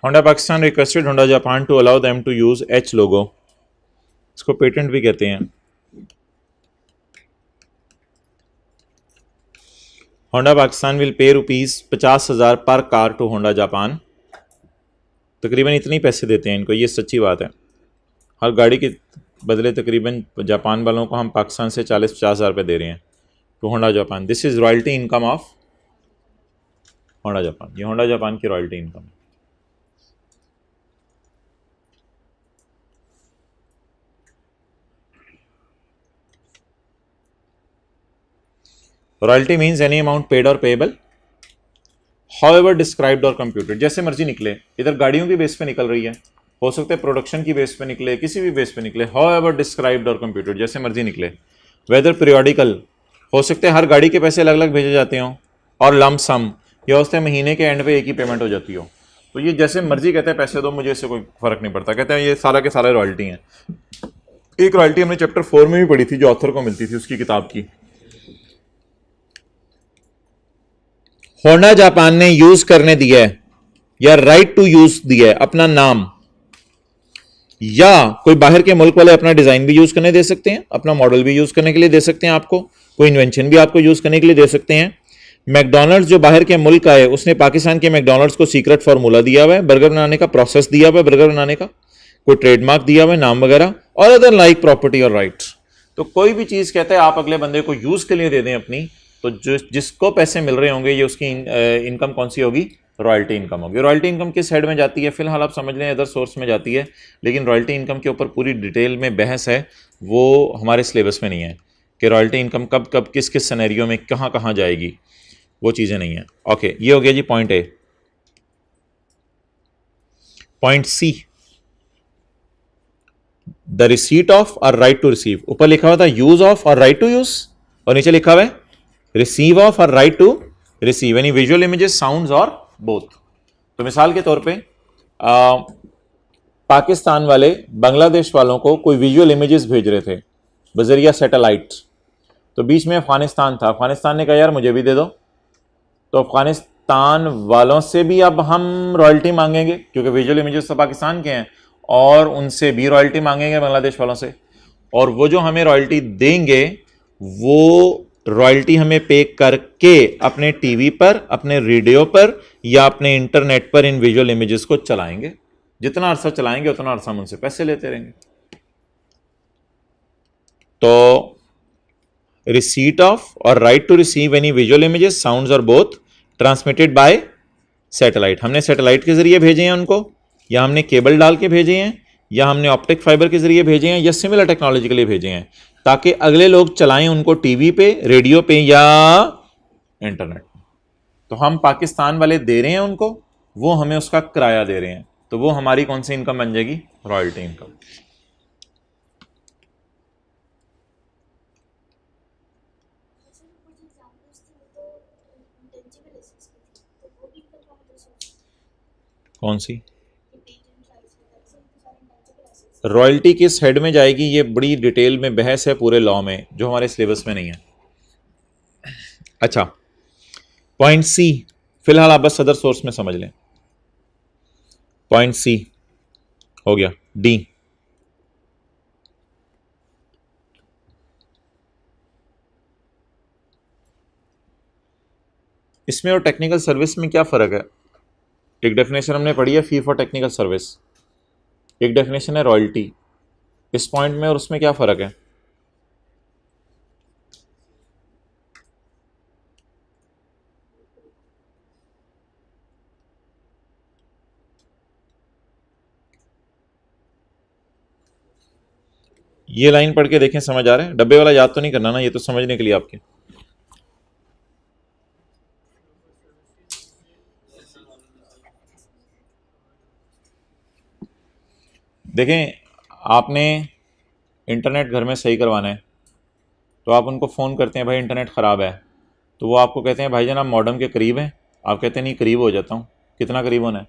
Honda Pakistan requested Honda Japan to allow them to use H logo. इसको पेटेंट भी कहते हैं। होंडा पाकिस्तान विल पे ₹50,000 पर कार टू होंडा जापान। तकरीबन इतने ही पैसे देते हैं इनको, ये सच्ची बात है। हर गाड़ी के बदले तकरीबन जापान वालों को हम पाकिस्तान से 40-50 हज़ार रुपये दे रहे हैं to Honda Japan. This is royalty income of Honda Japan. ये होंडा जापान की रॉयल्टी इनकम है। Royalty means any amount paid और पेएबल हाउएवर डिस्क्राइब्ड और कंप्यूटेड। जैसे मर्जी निकले, इधर गाड़ियों की बेस पे निकल रही है, हो सकता है प्रोडक्शन की बेस पे निकले, किसी भी बेस पे निकले, हाउएवर डिस्क्राइब्ड और कंप्यूटेड, जैसे मर्जी निकले। वेदर पीरियोडिकल, हो सकते हैं हर गाड़ी के पैसे अलग अलग भेजे जाते हों, और लम्प सम, यह होता है महीने के एंड पे एक ही पेमेंट हो जाती हो। तो ये जैसे मर्जी कहते हैं पैसे दो, मुझे इससे कोई फर्क नहीं पड़ता। कहते हैं ये सारा के सारे रॉयल्टी हैं। एक रॉयल्टी हमने चैप्टर 4 में भी पढ़ी थी, जो ऑथर को मिलती थी उसकी किताब की। होंडा जापान ने यूज करने दिया है या राइट टू यूज दिया है अपना नाम, या कोई बाहर के मुल्क वाले अपना डिजाइन भी यूज करने दे सकते हैं, अपना मॉडल भी यूज करने के लिए दे सकते हैं आपको। कोई इन्वेंशन भी आपको यूज करने के लिए दे सकते हैं। मैकडोनल्ड्स जो बाहर के मुल्क का है, उसने पाकिस्तान के मैकडोनल्ड्स को सीक्रेट फार्मूला दिया हुआ है, बर्गर बनाने का प्रोसेस दिया हुआ है, बर्गर बनाने का कोई ट्रेडमार्क दिया हुआ है, नाम वगैरह, और अदर लाइक प्रॉपर्टी और राइट्स। तो कोई भी चीज कहते हैं आप अगले बंदे को यूज के लिए दे दें अपनी, तो जिसको पैसे मिल रहे होंगे ये उसकी इनकम कौन सी होगी? रॉयल्टी इनकम होगी। रॉयल्टी इनकम किस साइड में जाती है? फिलहाल आप समझ लें अदर सोर्स में जाती है, लेकिन रॉयल्टी इनकम के ऊपर पूरी डिटेल में बहस है, वो हमारे सिलेबस में नहीं है कि रॉयल्टी इनकम कब कब किस किस सिनेरियो में कहाँ कहाँ जाएगी, वो चीज़ें नहीं है। ओके, ये हो गया जी point A. Point C, the receipt of और राइट टू रिसीव। ऊपर लिखा हुआ था यूज ऑफ और राइट टू यूज, और नीचे लिखा हुआ है रिसीव ऑफ और राइट टू रिसीव, यानी विजुअल इमेजेस, साउंड्स और बोथ। तो मिसाल के तौर पे पाकिस्तान वाले बांग्लादेश वालों को कोई विजुअल इमेजेस भेज रहे थे बजरिया सैटेलाइट, तो बीच में अफगानिस्तान था, अफगानिस्तान ने कहा यार मुझे भी दे दो, तो अफगानिस्तान वालों से भी अब हम रॉयल्टी मांगेंगे क्योंकि विजुअल इमेजेस तो पाकिस्तान के हैं, और उनसे भी रॉयल्टी मांगेंगे बांग्लादेश वालों से, और वो जो हमें रॉयल्टी देंगे वो रॉयल्टी हमें पे करके अपने टीवी पर, अपने रेडियो पर या अपने इंटरनेट पर इन विजुअल इमेजेस को चलाएंगे। जितना अरसा चलाएंगे उतना अरसा हम उनसे पैसे लेते रहेंगे। तो रिसीट ऑफ और right to receive any visual images, sounds और बोथ ट्रांसमिटेड बाय सैटेलाइट। हमने सैटेलाइट के जरिए भेजे हैं उनको, या हमने केबल डाल के भेजे हैं, या हमने ऑप्टिक फाइबर के जरिए भेजे हैं, या सिमिलर टेक्नोलॉजी के लिए भेजे हैं, ताकि अगले लोग चलाएं उनको टीवी पे, रेडियो पे या इंटरनेट। तो हम पाकिस्तान वाले दे रहे हैं उनको, वो हमें उसका किराया दे रहे हैं, तो वो हमारी कौन सी इनकम बन जाएगी? Royalty income. कौन सी? रॉयल्टी किस हेड में जाएगी ये बड़ी डिटेल में बहस है पूरे लॉ में, जो हमारे सिलेबस में नहीं है। अच्छा, पॉइंट सी, फिलहाल आप बस सदर सोर्स में समझ लें। पॉइंट सी हो गया। डी, इसमें और टेक्निकल सर्विस में क्या फ़र्क है? एक डेफिनेशन हमने पढ़ी है फी फॉर टेक्निकल सर्विस, एक डेफिनेशन है रॉयल्टी। इस पॉइंट में और उसमें क्या फ़र्क है? ये लाइन पढ़ के देखें, समझ आ रहा है? डब्बे वाला याद तो नहीं करना ना, ये तो समझने के लिए आपके। देखें, आपने इंटरनेट घर में सही करवाना है, तो आप उनको फ़ोन करते हैं भाई इंटरनेट ख़राब है, तो वो आपको कहते हैं भाई जनाब मॉडम के करीब है। आप कहते हैं नहीं करीब हो जाता हूँ। कितना करीब होना है?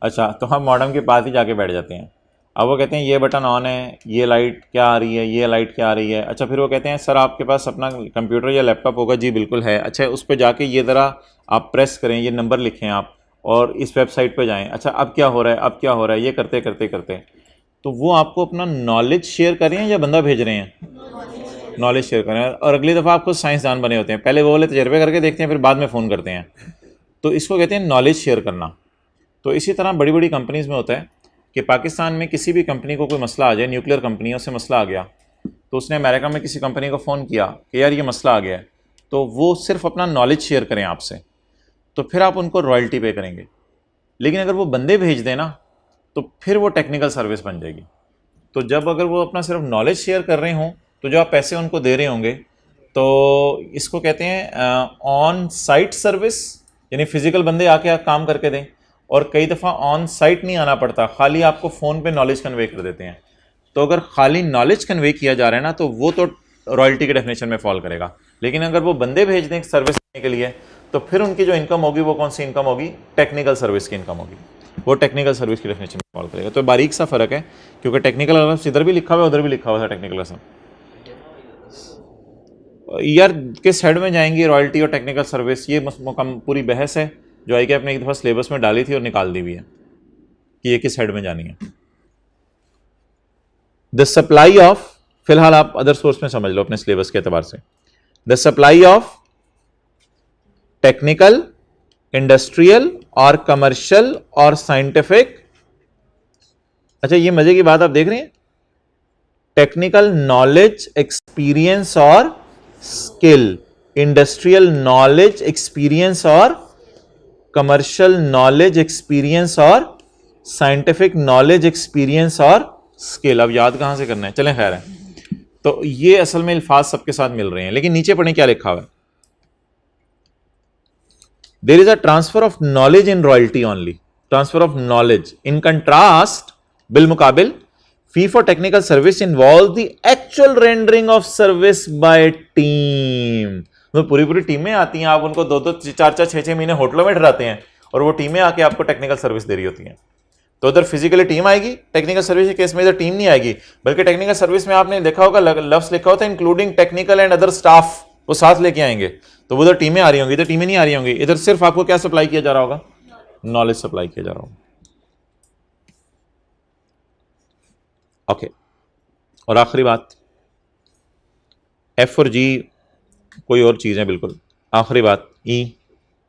अच्छा, तो हम मॉडम के पास ही जाके बैठ जाते हैं। अब वो कहते हैं ये बटन ऑन है, ये लाइट क्या आ रही है, ये लाइट क्या आ रही है। अच्छा, फिर वो कहते हैं सर आपके पास अपना कंप्यूटर या लैपटॉप होगा? जी बिल्कुल है। अच्छा, उस पर जाके ये ज़रा आप प्रेस करें, ये नंबर लिखें आप, और इस वेबसाइट पर जाएँ। अच्छा, अब क्या हो रहा है, अब क्या हो रहा है, ये करते करते करते, तो वो आपको अपना नॉलेज शेयर कर रहे हैं या बंदा भेज रहे हैं? नॉलेज शेयर कर रहे हैं। और अगली दफ़ा आपको साइंसदान बने होते हैं, पहले वो वाले तजर्बे करके देखते हैं, फिर बाद में फ़ोन करते हैं। तो इसको कहते हैं नॉलेज शेयर करना। तो इसी तरह बड़ी बड़ी कंपनीज़ में होता है कि पाकिस्तान में किसी भी कंपनी को कोई मसला आ जाए, न्यूक्लियर कंपनियों से मसला आ गया, तो उसने अमेरिका में किसी कंपनी को फ़ोन किया कि यार ये मसला आ गया है, तो वो सिर्फ अपना नॉलेज शेयर करें आपसे, तो फिर आप उनको रॉयल्टी पे करेंगे। लेकिन अगर वो बंदे भेज देना तो फिर वो टेक्निकल सर्विस बन जाएगी। तो जब अगर वो अपना सिर्फ नॉलेज शेयर कर रहे हों, तो जो आप पैसे उनको दे रहे होंगे, तो इसको कहते हैं ऑन साइट सर्विस, यानी फिजिकल बंदे आके आप काम करके दें। और कई दफ़ा ऑन साइट नहीं आना पड़ता, खाली आपको फ़ोन पे नॉलेज कन्वे कर देते हैं। तो अगर खाली नॉलेज कन्वे किया जा रहा है ना, तो वो तो रॉयल्टी के डेफिनेशन में फॉल करेगा। लेकिन अगर वो बंदे भेज दें सर्विस देने के लिए, तो फिर उनकी जो इनकम होगी वो कौन सी इनकम होगी? टेक्निकल सर्विस की इनकम होगी, वो टेक्निकल सर्विस की डेफिनेशन में फॉल करेगा। तो बारीक सा फ़र्क है, क्योंकि टेक्निकल अलग इधर भी लिखा हुआ है, उधर भी लिखा हुआ था टेक्निकल असम। यार किस हेड में जाएंगी रॉयल्टी और टेक्निकल सर्विस, ये पूरी बहस है जो आई के अपने एक दफ़ा सिलेबस में डाली थी और निकाल दी हुई है कि ये किस हेड में जानी है। द सप्लाई ऑफ, फिलहाल आप अदर सोर्स में समझ लो अपने सिलेबस के एतबार से। The supply of technical, industrial और कमर्शियल और साइंटिफिक। अच्छा, ये मजे की बात आप देख रहे हैं, टेक्निकल नॉलेज, एक्सपीरियंस और स्किल, इंडस्ट्रियल नॉलेज, एक्सपीरियंस और कमर्शियल नॉलेज, एक्सपीरियंस और साइंटिफिक नॉलेज, एक्सपीरियंस और स्किल। अब याद कहां से करना है, चलें खैर है। तो ये असल में अल्फाज सबके साथ मिल रहे हैं, लेकिन नीचे पढ़ें क्या लिखा हुआ है। There is a transfer of knowledge in royalty only, transfer of knowledge. In contrast, बिलमुकाबिल, fee for technical service involve the actual rendering of service by team. तो पूरी पूरी टीमें आती हैं, आप उनको 2-2, 4-4, 6-6 महीने होटलों में डराते हैं और वो टीमें आके आपको टेक्निकल सर्विस दे रही होती हैं। तो उधर फिजिकली टीम आएगी, टेक्निकल सर्विस के केस में इधर टीम नहीं आएगी, बल्कि टेक्निकल सर्विस में आपने देखा होगा लफ्ज लिखा होता है including technical and other staff, वो साथ लेके आएंगे। तो उधर टीमें आ रही होंगी, इधर टीमें नहीं आ रही होंगी, इधर सिर्फ आपको क्या सप्लाई किया जा रहा होगा, नॉलेज सप्लाई किया जा रहा होगा। ओके, और आखिरी बात, एफ और जी कोई और चीज है बिल्कुल। आखिरी बात, ई,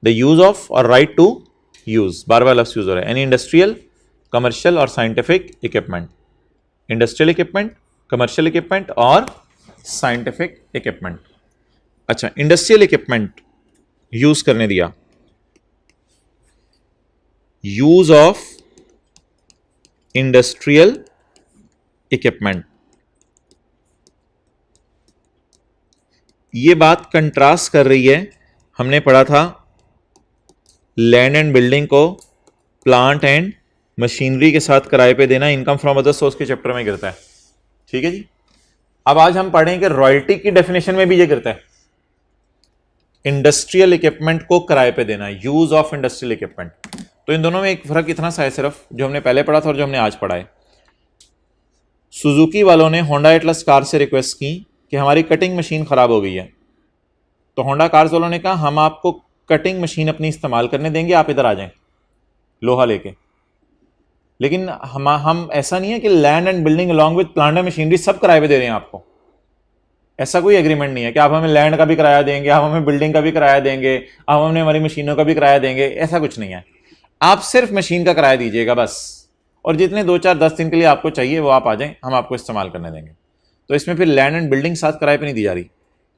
द यूज ऑफ और राइट टू यूज, बार बार लफ्ज यूज हो रहा है। एनी इंडस्ट्रियल, कमर्शियल और scientific equipment, industrial equipment, commercial equipment और साइंटिफिक इक्विपमेंट। अच्छा, इंडस्ट्रियल इक्विपमेंट यूज करने दिया, यूज ऑफ इंडस्ट्रियल इक्विपमेंट। ये बात कंट्रास्ट कर रही है, हमने पढ़ा था लैंड एंड बिल्डिंग को प्लांट एंड मशीनरी के साथ किराए पे देना, इनकम फ्रॉम अदर सोर्स के चैप्टर में गिरता है। ठीक है जी। अब आज हम पढ़ें कि रॉयल्टी की डेफिनेशन में भी ये गिरता है, इंडस्ट्रियल इक्विपमेंट को किराए पे देना, यूज ऑफ इंडस्ट्रियल इक्विपमेंट। तो इन दोनों में एक फर्क इतना सा है सिर्फ, जो हमने पहले पढ़ा था और जो हमने आज पढ़ा है। सुजुकी वालों ने होंडा एटलस कार से रिक्वेस्ट की कि हमारी कटिंग मशीन खराब हो गई है, तो होंडा कार्स वालों ने कहा हम आपको कटिंग मशीन अपनी इस्तेमाल करने देंगे, आप इधर आ जाएं लोहा लेके। लेकिन हम ऐसा नहीं है कि land and building along with plant and machinery सब किराए पे दे रहे हैं आपको। ऐसा कोई एग्रीमेंट नहीं है कि आप हमें लैंड का भी किराया देंगे, आप हमें बिल्डिंग का भी किराया देंगे, आप हमें हमारी मशीनों का भी किराया देंगे, ऐसा कुछ नहीं है। आप सिर्फ मशीन का किराया दीजिएगा बस, और जितने 2-4-10 दिन के लिए आपको चाहिए वो आप आ जाएं, हम आपको इस्तेमाल करने देंगे। तो इसमें फिर लैंड एंड बिल्डिंग साथ किराए पे नहीं दी जा रही,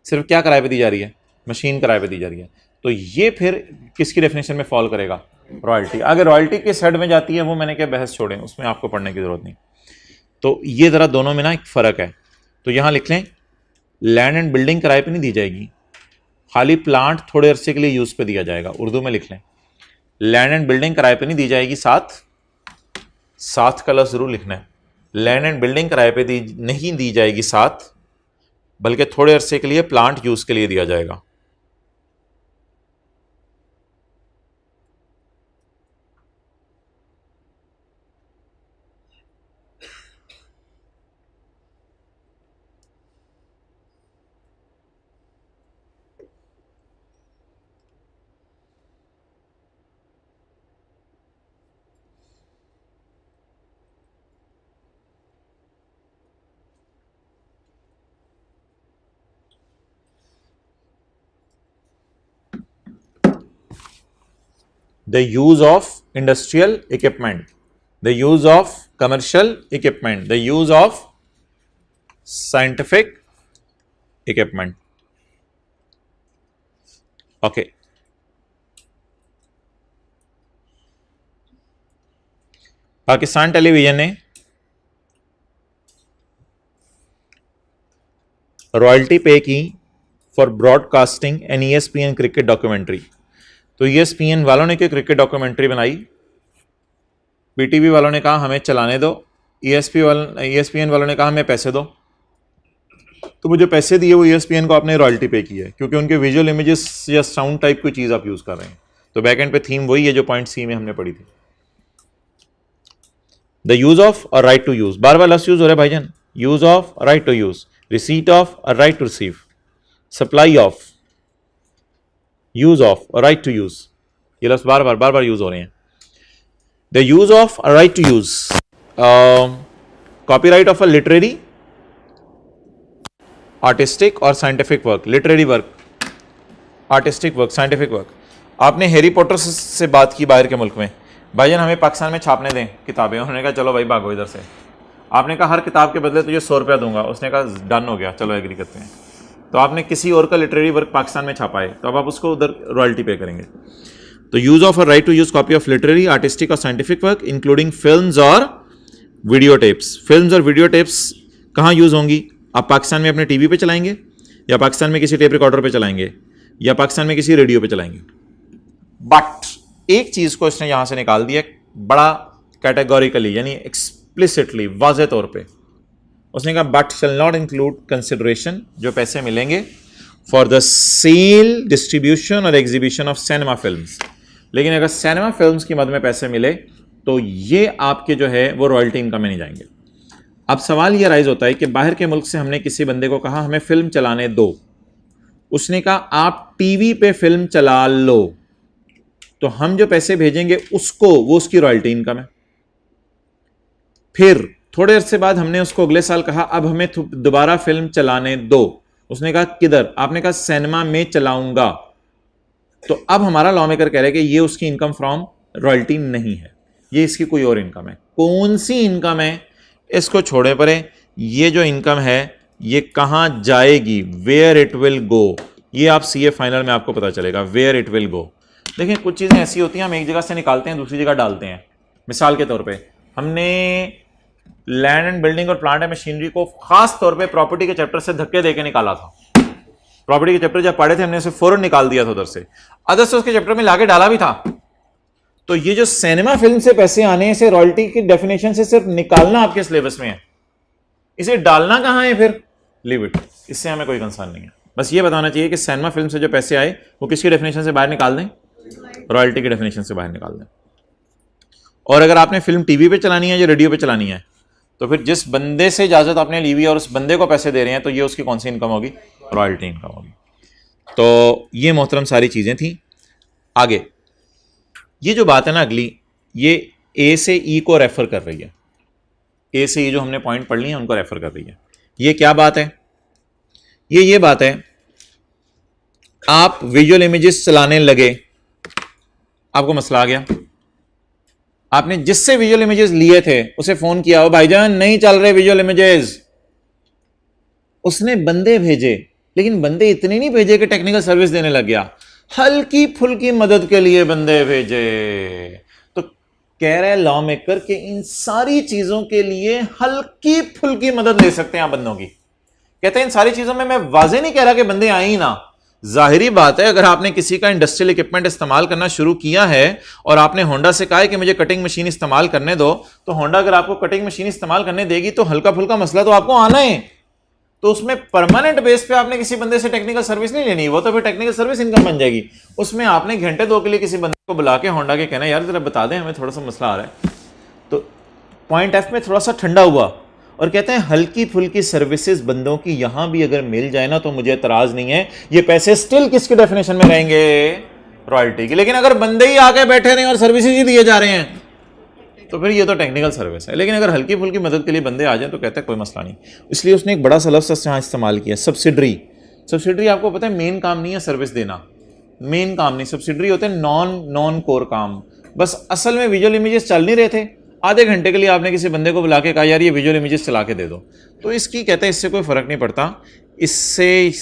सिर्फ क्या किराए पे दी जा रही है, मशीन किराए पे दी जा रही है। तो ये फिर किसकी डेफिनेशन में फॉल करेगा, रॉयल्टी। अगर रॉयल्टी किस हेड में जाती है वो मैंने क्या बहस छोड़ें, उसमें आपको पढ़ने की जरूरत नहीं। तो ये जरा दोनों में ना एक फर्क है। तो यहां लिख लें, लैंड एंड बिल्डिंग किराए पे नहीं दी जाएगी, खाली प्लांट थोड़े अरसे के लिए यूज पे दिया जाएगा। उर्दू में लिख लें, लैंड एंड बिल्डिंग किराए पे नहीं दी जाएगी, साथ का लफ्ज जरूर लिखना है, लैंड एंड बिल्डिंग किराए पे नहीं दी जाएगी साथ, बल्कि थोड़े अरसे के लिए प्लांट यूज के लिए दिया जाएगा। The use of industrial equipment, the use of commercial equipment, the use of scientific equipment. Okay. Pakistan television ने रॉयल्टी पे की for broadcasting an ESPN cricket documentary. तो ESPN वालों ने क्रिकेट डॉक्यूमेंट्री बनाई, PTV वालों ने कहा हमें चलाने दो, ESPN वालों ने कहा हमें पैसे दो। तो वो जो पैसे दिए वो ESPN को आपने रॉयल्टी पे की है, क्योंकि उनके विजुअल इमेजेस या साउंड टाइप कोई चीज़ आप यूज़ कर रहे हैं। तो बैक एंड पे थीम वही है जो पॉइंट सी में हमने पढ़ी थी। द यूज ऑफ और राइट टू यूज, बार बार लफ्ज यूज हो रहा है भाईजान, use of right to use, receipt of और right to receive, supply of, use of और राइट टू यूज, ये लफ्ज बार बार यूज हो रहे हैं। The use of right to use, copyright of a literary artistic और scientific work, literary work, artistic work, scientific work. आपने हैरी पॉटर से बात की बाहर के मुल्क में, भाईजान हमें पाकिस्तान में छापने दें किताबें, उन्होंने कहा चलो भाई भागो इधर से। आपने कहा हर किताब के बदले तुझे 100 रुपया दूंगा, उसने कहा डन हो गया, चलो एग्री करते हैं। तो आपने किसी और का लिटरेरी वर्क पाकिस्तान में छापा है, तो अब आप उसको उधर रॉयल्टी पे करेंगे। तो use of a right to use copy of literary, artistic और साइंटिफिक वर्क इंक्लूडिंग फिल्म्स और वीडियो टेप्स। फिल्म्स और वीडियो टेप्स कहाँ यूज होंगी? आप पाकिस्तान में अपने टीवी पे चलाएंगे, या पाकिस्तान में किसी टेप रिकॉर्डर पे चलाएंगे, या पाकिस्तान में किसी रेडियो पे चलाएंगे। बट एक चीज को इसने यहां से निकाल दिया बड़ा कैटेगोरिकली, यानी एक्सप्लिसिटली, वाज़ेह तौर पे। उसने कहा but shall not include consideration, जो पैसे मिलेंगे फॉर द सेल, डिस्ट्रीब्यूशन और एग्जीबिशन ऑफ सिनेमा फिल्म्स। लेकिन अगर सिनेमा फिल्म्स की मद में पैसे मिले तो ये आपके जो है वो रॉयल्टी इनकम में नहीं जाएंगे। अब सवाल ये राइज होता है कि बाहर के मुल्क से हमने किसी बंदे को कहा हमें फिल्म चलाने दो, उसने कहा आप टीवी पे फिल्म चला लो, तो हम जो पैसे भेजेंगे उसको, वो उसकी रॉयल्टी इनकम है। फिर थोड़े अरसे बाद हमने उसको अगले साल कहा अब हमें दोबारा फिल्म चलाने दो, उसने कहा किधर? आपने कहा सिनेमा में चलाऊंगा, तो अब हमारा लॉ मेकर कह रहे हैं कि ये उसकी इनकम फ्रॉम रॉयल्टी नहीं है, ये इसकी कोई और इनकम है। कौन सी इनकम है इसको छोड़े परे, ये जो इनकम है ये कहां जाएगी, वेयर इट विल गो, ये आप सीए फाइनल में आपको पता चलेगा, वेयर इट विल गो। देखिए कुछ चीजें ऐसी होती हैं हम एक जगह से निकालते हैं दूसरी जगह डालते हैं। मिसाल के तौर पे हमने लैंड एंड बिल्डिंग और प्लांट एंड मशीनरी को खास तौर पे प्रॉपर्टी के चैप्टर से धक्के देके निकाला था। प्रॉपर्टी के चैप्टर जब पढ़े थे हमने उसे फौरन निकाल दिया था उधर से, अदर से उसके चैप्टर में लाके डाला भी था। तो ये जो सिनेमा फिल्म से पैसे आने, इसे रॉयल्टी की डेफिनेशन से सिर्फ निकालना आपके सिलेबस में है, इसे डालना कहां है फिर? लीव इट, इससे हमें कोई कंसर्न नहीं है। बस ये बताना चाहिए कि सिनेमा फिल्म से जो पैसे आए वो किसकी डेफिनेशन से बाहर निकाल दें? रॉयल्टी की डेफिनेशन से बाहर निकाल दें। और अगर आपने फिल्म टीवी पे चलानी है या रेडियो पे चलानी है, तो फिर जिस बंदे से इजाजत आपने ली हुई है और उस बंदे को पैसे दे रहे हैं, तो ये उसकी कौन सी इनकम होगी? रॉयल्टी इनकम होगी। तो ये मोहतरम सारी चीजें थी। आगे ये जो बात है ना अगली, ये ए से ई को रेफर कर रही है, ए से ई जो हमने पॉइंट पढ़ ली है उनको रेफर कर रही है। ये क्या बात है? ये बात है, आप विजुअल इमेजेस चलाने लगे, आपको मसला आ गया, आपने जिससे विजुअल इमेजेस लिए थे उसे फोन किया, ओ भाईजान नहीं चल रहे विजुअल इमेजेस, उसने बंदे भेजे, लेकिन बंदे इतने नहीं भेजे कि टेक्निकल सर्विस देने लग गया, हल्की फुल्की मदद के लिए बंदे भेजे। तो कह रहे लॉ मेकर कि इन सारी चीजों के लिए हल्की फुल्की मदद ले सकते हैं आप बंदों की। कहते हैं इन सारी चीजों में मैं वाजे नहीं कह रहा कि बंदे आए ही ना, जाहिरी बात है अगर आपने किसी का इंडस्ट्रियल इक्विपमेंट इस्तेमाल करना शुरू किया है और आपने होंडा से कहा है कि मुझे कटिंग मशीन इस्तेमाल करने दो, तो होंडा अगर आपको कटिंग मशीन इस्तेमाल करने देगी तो हल्का फुल्का मसला तो आपको आना है। तो उसमें परमानेंट बेस पे आपने किसी बंदे से टेक्निकल सर्विस नहीं लेनी, वो तो फिर टेक्निकल सर्विस इनकम बन जाएगी। उसमें आपने घंटे दो के लिए किसी बंदे को बुला के होंडा के कहना यार जरा बता दें हमें थोड़ा सा मसला आ रहा है। तो पॉइंट एफ में थोड़ा सा ठंडा हुआ और कहते हैं हल्की फुल्की सर्विसेज बंदों की यहां भी अगर मिल जाए ना तो मुझे एतराज नहीं है, ये पैसे स्टिल किसके डेफिनेशन में रहेंगे? रॉयल्टी की। लेकिन अगर बंदे ही आके बैठे रहे और सर्विसेज ही दिए जा रहे हैं तो फिर ये तो टेक्निकल सर्विस है। लेकिन अगर हल्की फुल्की मदद के लिए बंदे आ जाए तो कहते हैं कोई मसला नहीं। इसलिए उसने एक बड़ा सा लफ्ज़ यहाँ इस्तेमाल किया, सब्सिडरी। सब्सिडरी आपको पता है मेन काम नहीं है सर्विस देना, मेन काम नहीं, सब्सिडरी होते हैं नॉन कोर काम। बस असल में विजुअल इमेजेस चल नहीं रहे थे, आधे घंटे के लिए आपने किसी बंदे को बुला के कहा यार ये विजुअल इमेजेस चला के दे दो, तो इसकी कहते हैं इससे कोई फर्क नहीं पड़ता, इससे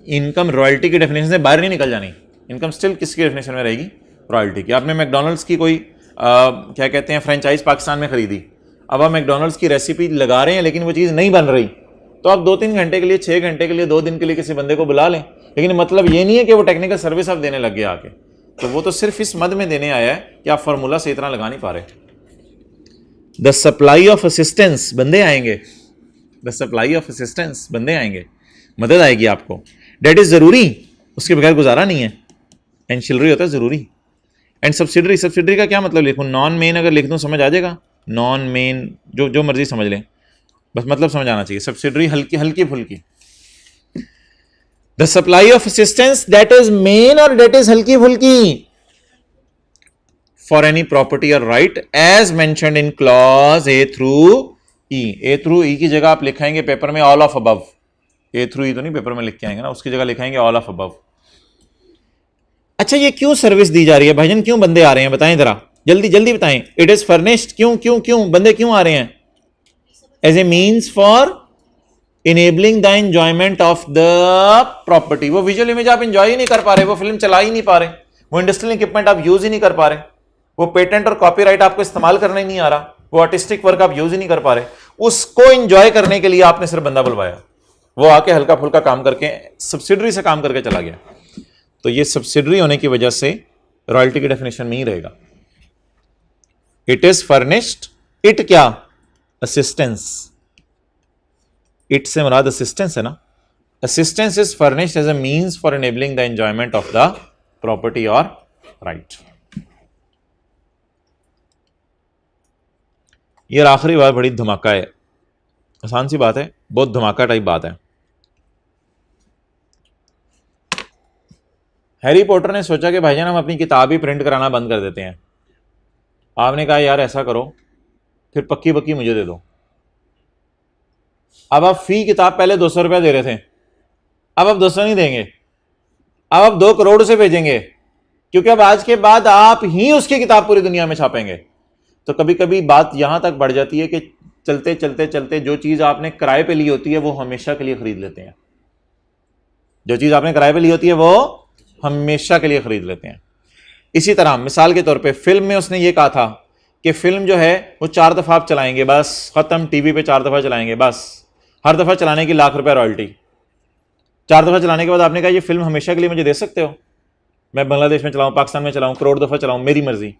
इनकम रॉयल्टी की डेफिनेशन से बाहर नहीं निकल जानी, इनकम स्टिल किसकी डेफिनेशन में रहेगी? रॉयल्टी की। आपने मैकडोनल्ड्स की कोई क्या कहते हैं फ्रेंचाइज पाकिस्तान में खरीदी, अब आप मैकडोनल्ड्स की रेसिपी लगा रहे हैं लेकिन वो चीज़ नहीं बन रही, तो आप 2-3 घंटे के लिए, 6 घंटे के लिए, 2 दिन के लिए किसी बंदे को बुला लें, लेकिन मतलब ये नहीं है कि वो टेक्निकल सर्विस आप देने लग गए आके, तो वो तो सिर्फ इस मद में देने आया है कि आप फार्मूला सही तरह लगा नहीं पा रहे। द सप्लाई ऑफ असिस्टेंस, बंदे आएंगे, द सप्लाई ऑफ असिस्टेंस, बंदे आएंगे, मदद आएगी आपको, डेट इज जरूरी, उसके बगैर गुजारा नहीं है। एंशिलरी होता है जरूरी। एंड सब्सिडरी, सब्सिडरी का क्या मतलब लिखूं? नॉन मेन अगर लिख दूं समझ आ जाएगा, नॉन मेन जो मर्जी समझ लें, बस मतलब समझ आना चाहिए। सब्सिडरी हल्की फुल्की। The supply of assistance that is main और दैट इज हल्की फुल्की फॉर एनी प्रॉपर्टी और right as mentioned in clause A through E. A through E की जगह आप लिखाएंगे पेपर में all of above, A through E तो नहीं पेपर में लिख के आएंगे ना, उसकी जगह लिखाएंगे ऑल ऑफ अबव। अच्छा ये क्यों सर्विस दी जा रही है भाईजान, क्यों बंदे आ रहे हैं बताएं जरा, जल्दी जल्दी बताएं। इट इज फर्निश्ड, क्यों क्यों क्यों बंदे क्यों आ रहे हैं? As a means for enabling the enjoyment of the property. वो विजुअल इमेज आप इंजॉय ही नहीं कर पा रहे, वो फिल्म चला ही नहीं पा रहे, वो इंडस्ट्रियल इक्विपमेंट आप यूज ही नहीं कर पा रहे, वो पेटेंट और कॉपीराइट आपको इस्तेमाल करने नहीं आ रहा, वो आर्टिस्टिक वर्क आप यूज ही नहीं कर पा रहे, उसको इंजॉय करने के लिए आपने सिर्फ बंदा बुलवाया, वो आके हल्का फुल्का काम करके सब्सिडरी से काम करके चला गया। तो ये सब्सिडरी होने की वजह से रॉयल्टी की डेफिनेशन में ही रहेगा। इट इज फर्निश्ड, इट क्या? असिस्टेंस। इट से मुराद असिस्टेंस है ना। Assistance is furnished as a means for enabling the enjoyment of the property और राइट। ये आखिरी बात बड़ी धमाका है, आसान सी बात है, बहुत धमाका टाइप बात है। हैरी पॉटर ने सोचा कि भाईजान हम अपनी किताब ही प्रिंट कराना बंद कर देते हैं। आपने कहा यार ऐसा करो, फिर पक्की पक्की मुझे दे दो। अब आप फी किताब पहले 200 रुपया दे रहे थे, अब आप 200 नहीं देंगे, अब आप 2 करोड़ से भेजेंगे, क्योंकि अब आज के बाद आप ही उसकी किताब पूरी दुनिया में छापेंगे। तो कभी कभी बात यहां तक बढ़ जाती है कि चलते चलते चलते जो चीज आपने किराए पे ली होती है वो हमेशा के लिए खरीद लेते हैं। जो चीज आपने किराए पे ली होती है वो हमेशा के लिए खरीद लेते हैं। इसी तरह मिसाल के तौर पे फिल्म में उसने ये कहा था कि फिल्म जो है वो 4 दफा आप चलाएंगे बस, खत्म, टीवी पे 4 दफा चलाएंगे बस, हर दफा चलाने की ₹1,00,000 रॉयल्टी। 4 दफा चलाने के बाद आपने कहा ये फिल्म हमेशा के लिए मुझे दे सकते हो, मैं बांग्लादेश में चलाऊं, पाकिस्तान में चलाऊं, करोड़ दफा चलाऊं, मेरी मर्जी।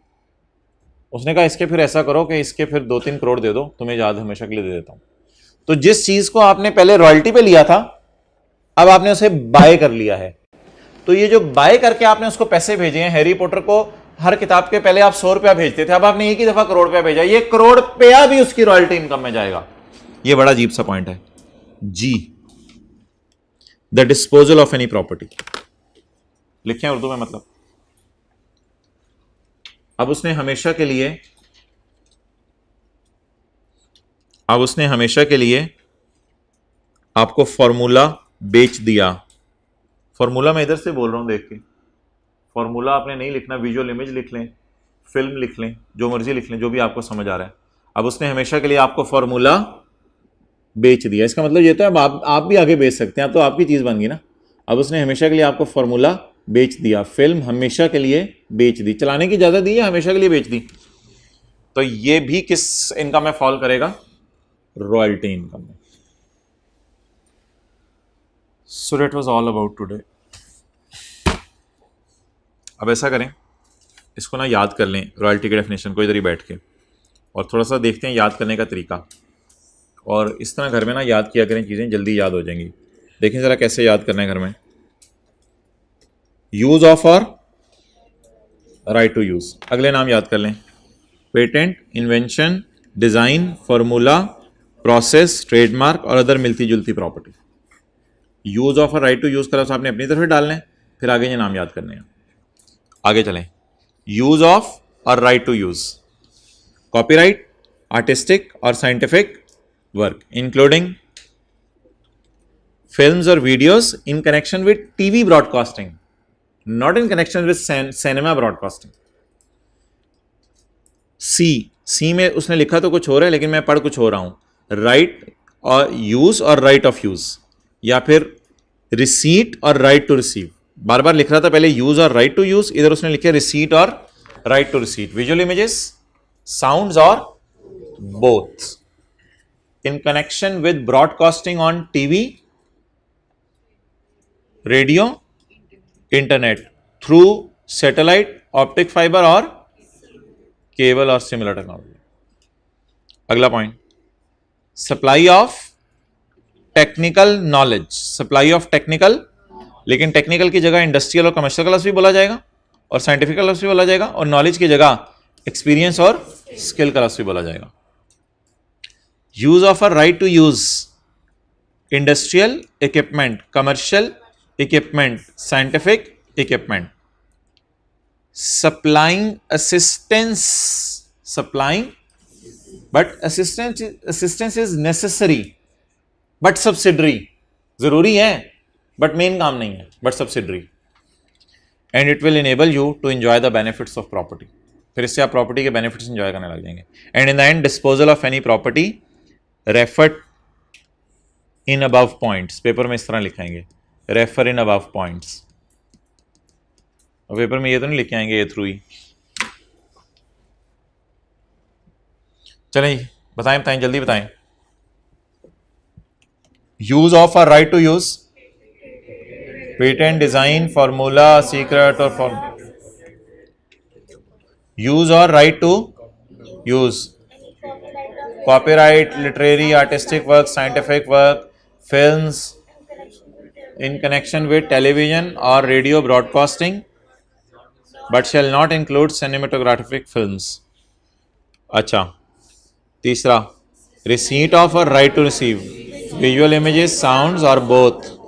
उसने कहा इसके फिर ऐसा करो कि इसके फिर 2-3 करोड़ दे दो, तुम्हें याद हमेशा के लिए दे देता हूं। तो जिस चीज को आपने पहले रॉयल्टी पे लिया था अब आपने उसे बाय कर लिया है। तो ये जो बाय करके आपने उसको पैसे भेजे हैं, हैरी पॉटर को हर किताब के पहले आप 100 रुपया भेजते थे, अब आपने एक ही दफा करोड़ रुपया भेजा, ये करोड़ रुपया भी उसकी रॉयल्टी इनकम में जाएगा। ये बड़ा अजीब सा पॉइंट है जी। The disposal of any property लिखे हैं उर्दू में, मतलब अब उसने हमेशा के लिए आपको फॉर्मूला बेच दिया। फॉर्मूला मैं इधर से बोल रहा हूं देख के, फॉर्मूला आपने नहीं लिखना, विजुअल इमेज लिख लें, फिल्म लिख लें, जो मर्जी लिख लें, जो भी आपको समझ आ रहा है। अब उसने हमेशा के लिए आपको फॉर्मूला बेच दिया, इसका मतलब ये तो अब आप भी आगे बेच सकते हैं, अब तो आपकी चीज बन गई ना। अब उसने हमेशा के लिए आपको फॉर्मूला बेच दिया, फिल्म हमेशा के लिए बेच दी, चलाने की इजाजत दी या हमेशा के लिए बेच दी। तो ये भी किस इनकम में फॉल करेगा? रॉयल्टी इनकम में। So that was all about today. अब ऐसा करें, इसको ना याद कर लें रॉयल्टी की डेफिनेशन को इधर ही बैठ के, और थोड़ा सा देखते हैं याद करने का तरीका, और इस तरह घर में ना याद किया करें, चीज़ें जल्दी याद हो जाएंगी। देखें ज़रा कैसे याद करना है घर में। यूज ऑफ और राइट टू यूज, अगले नाम याद कर लें, patent, invention, design, formula, process, trademark और अदर मिलती जुलती प्रॉपर्टी। यूज ऑफ और राइट टू यूज करा आपने अपनी तरफ डालना है, फिर आगे ये नाम याद करने हैं। आगे चलें, यूज ऑफ और right to use, copyright, artistic और scientific work including films or videos in connection with TV broadcasting, not in connection with cinema broadcasting. C में उसने लिखा तो कुछ हो रहा है लेकिन मैं पढ़ कुछ हो रहा हूं, राइट और यूज और राइट ऑफ यूज, या फिर receipt or right to receive. बार बार लिख रहा था पहले यूज और राइट टू यूज, इधर उसने लिखे receipt or right to receipt. Visual images, sounds और both in connection with broadcasting on TV, radio, internet through satellite, optic fibre or cable or similar technology. अगला point, supply of technical knowledge, supply of technical, लेकिन technical की जगह industrial और commercial class भी बोला जाएगा और साइंटिफिक क्लास भी बोला जाएगा, और नॉलेज की जगह एक्सपीरियंस और स्किल क्लास भी बोला जाएगा। Use of a right to use industrial equipment, commercial equipment, scientific equipment. Supplying assistance, supplying but assistance is necessary but subsidiary, ज़रूरी है बट मेन काम नहीं है, but subsidiary. And it will enable you to enjoy the benefits of property, फिर इससे आप property के benefits enjoy करने लग जाएंगे। And in the end disposal of any property referred in above points, paper में इस तरह लिखाएंगे, रेफर इन अबव पॉइंट्स, और पेपर में ये तो नहीं लिखे आएंगे ये थ्रू ही। चलें बताएं बताएं जल्दी बताएं। Use of a right to use, patent, design, formula, secret और फॉर्म, यूज और right to use, copyright, literary, artistic work, scientific work, films in connection with television or radio broadcasting but shall not include cinematographic films। अच्छा, तीसरा, receipt of a right to receive visual images, sounds or both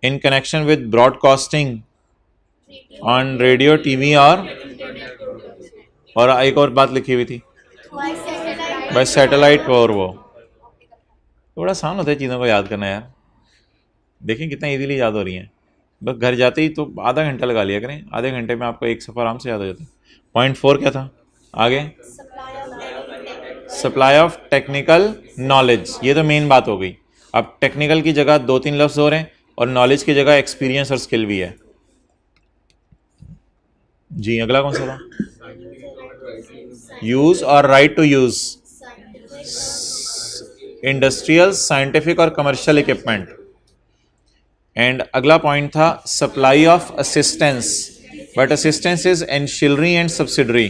in connection with broadcasting on radio, TV और एक और बात लिखी हुई थी bye satellite, और वो थोड़ा आसान होता है चीज़ों को याद करना यार। देखें कितना इजीली याद हो रही हैं, बस घर जाते ही तो आधा घंटा लगा लिया करें, आधे घंटे में आपको एक सफ़र आराम से याद हो जाता है। पॉइंट 4 क्या था आगे? सप्लाई ऑफ टेक्निकल नॉलेज, ये तो मेन बात हो गई। अब टेक्निकल की जगह 2-3 लफ्ज़ हो रहे हैं और नॉलेज की जगह एक्सपीरियंस और स्किल भी है। जी अगला कौन सा था? यूज और right to use, industrial, scientific or commercial equipment. And अगला पॉइंट था supply of assistance, but assistance is ancillary and subsidiary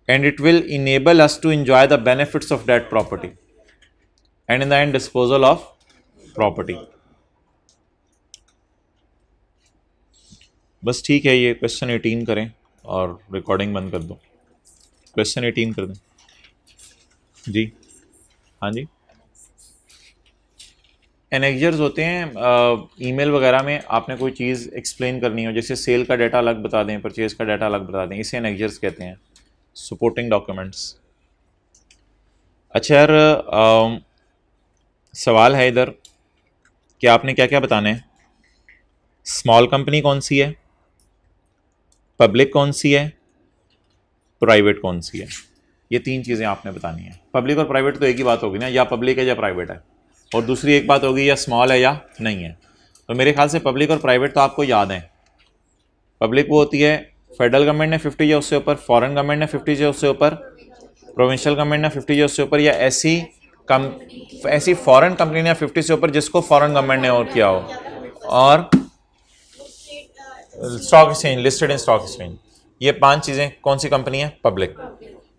and it will enable us to enjoy the benefits of that property and in the end disposal of property. बस ठीक है, ये question 18 करें और recording बंद कर दो। क्वेश्चन 18 कर दें जी। हाँ जी, एनेक्जर्स होते हैं ईमेल वगैरह में, आपने कोई चीज़ एक्सप्लेन करनी हो, जैसे सेल का डाटा अलग बता दें, परचेज का डाटा अलग बता दें, इसे एनेक्जर्स कहते हैं, सपोर्टिंग डॉक्यूमेंट्स। अच्छा यार सवाल है इधर कि आपने क्या क्या बताना है। स्मॉल कंपनी कौन सी है, पब्लिक कौन सी है, प्राइवेट कौन सी है, ये 3 चीज़ें आपने बतानी है। पब्लिक और प्राइवेट तो एक ही बात होगी ना, या पब्लिक है या प्राइवेट है, और दूसरी एक बात होगी या स्मॉल है या नहीं है। तो मेरे ख्याल से पब्लिक और प्राइवेट तो आपको याद है। पब्लिक वो होती है फेडरल गवर्नमेंट ने 50 या उससे ऊपर, फॉरेन गवर्नमेंट ने 50 या उससे ऊपर, प्रोविंशियल गवर्नमेंट ने 50 या उससे ऊपर, या ऐसी फॉरेन कंपनी ने 50 से ऊपर जिसको फॉरेन गवर्नमेंट ने और किया हो, और stock exchange, listed in stock exchange. ये 5 चीज़ें कौन सी कंपनी है? पब्लिक।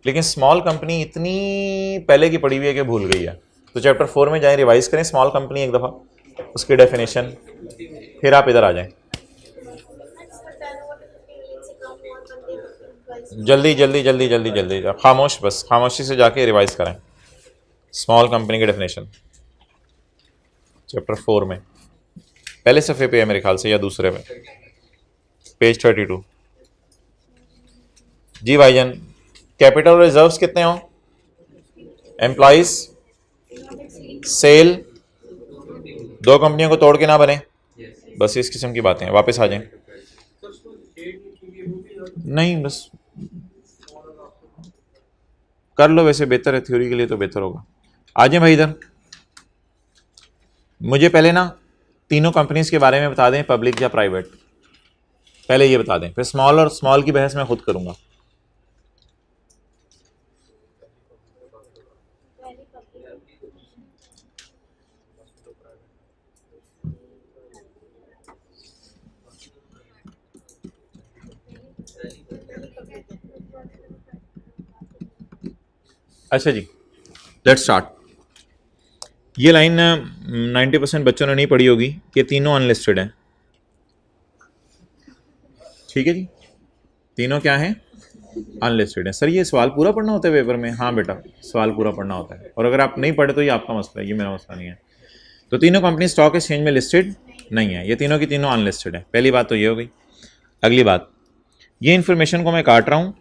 लेकिन स्मॉल कंपनी इतनी पहले की पड़ी हुई है कि भूल गई है, तो चैप्टर 4 में जाएं, रिवाइज करें स्मॉल कंपनी एक दफ़ा, उसकी डेफिनेशन, फिर आप इधर आ जाएं। जल्दी जल्दी जल्दी जल्दी जल्दी खामोश, बस खामोशी से जाके रिवाइज करें स्मॉल कंपनी की डेफिनेशन। चैप्टर 4 में पहले सफ़े पे है मेरे ख्याल से, या दूसरे में, पेज 32। जी भाईजान, कैपिटल रिजर्व्स कितने हो? एम्प्लॉइज, सेल, 2 कंपनियों को तोड़ के ना बने, बस इस किस्म की बातें हैं। वापस आ जाएं। नहीं बस कर लो, वैसे बेहतर है, थ्योरी के लिए तो बेहतर होगा। आ जाए भाई इधर। मुझे पहले ना तीनों कंपनीज के बारे में बता दें, पब्लिक या प्राइवेट, पहले ये बता दें, फिर स्मॉल और स्मॉल की बहस मैं खुद करूंगा। अच्छा जी, लेट्स स्टार्ट। ये लाइन 90% बच्चों ने नहीं पढ़ी होगी कि तीनों अनलिस्टेड हैं। ठीक है जी, तीनों क्या हैं? अनलिस्टेड हैं। सर ये सवाल पूरा पढ़ना होता है पेपर में? हाँ बेटा, सवाल पूरा पढ़ना होता है, और अगर आप नहीं पढ़े तो ये आपका मसला है, ये मेरा मसला नहीं है। तो तीनों कंपनी स्टॉक एक्सचेंज में लिस्टेड नहीं है, ये तीनों की तीनों अनलिस्टेड है। पहली बात तो ये हो गई। अगली बात, ये इन्फॉर्मेशन को मैं काट रहा हूँ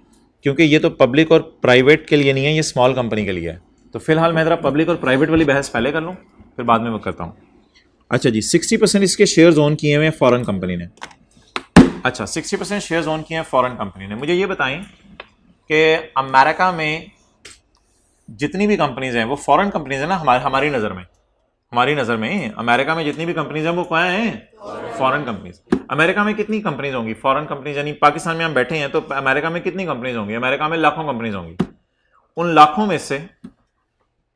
क्योंकि ये तो पब्लिक और प्राइवेट के लिए नहीं है, ये स्मॉल कंपनी के लिए है। तो फिलहाल मैं ज़रा पब्लिक और प्राइवेट वाली बहस पहले कर लूँ, फिर बाद में मैं करता हूँ। अच्छा जी, 60% इसके शेयर्स ओन किए हुए हैं फॉरेन कंपनी ने। अच्छा, 60% शेयर्स ओन किए हैं फॉरेन कंपनी ने। मुझे ये बताएं कि अमेरिका में जितनी भी कंपनीज हैं वो फॉरेन कंपनीज हैं ना, हमारी नज़र में अमेरिका में जितनी भी कंपनीज हैं वो क्या हैं? Foreign companies. अमेरिका में कितनी कंपनीज होंगी? फॉरेन कंपनीज, यानी पाकिस्तान में हम बैठे हैं तो अमेरिका में कितनी कंपनीज होंगी? अमेरिका में लाखों कंपनीज होंगी। उन लाखों में से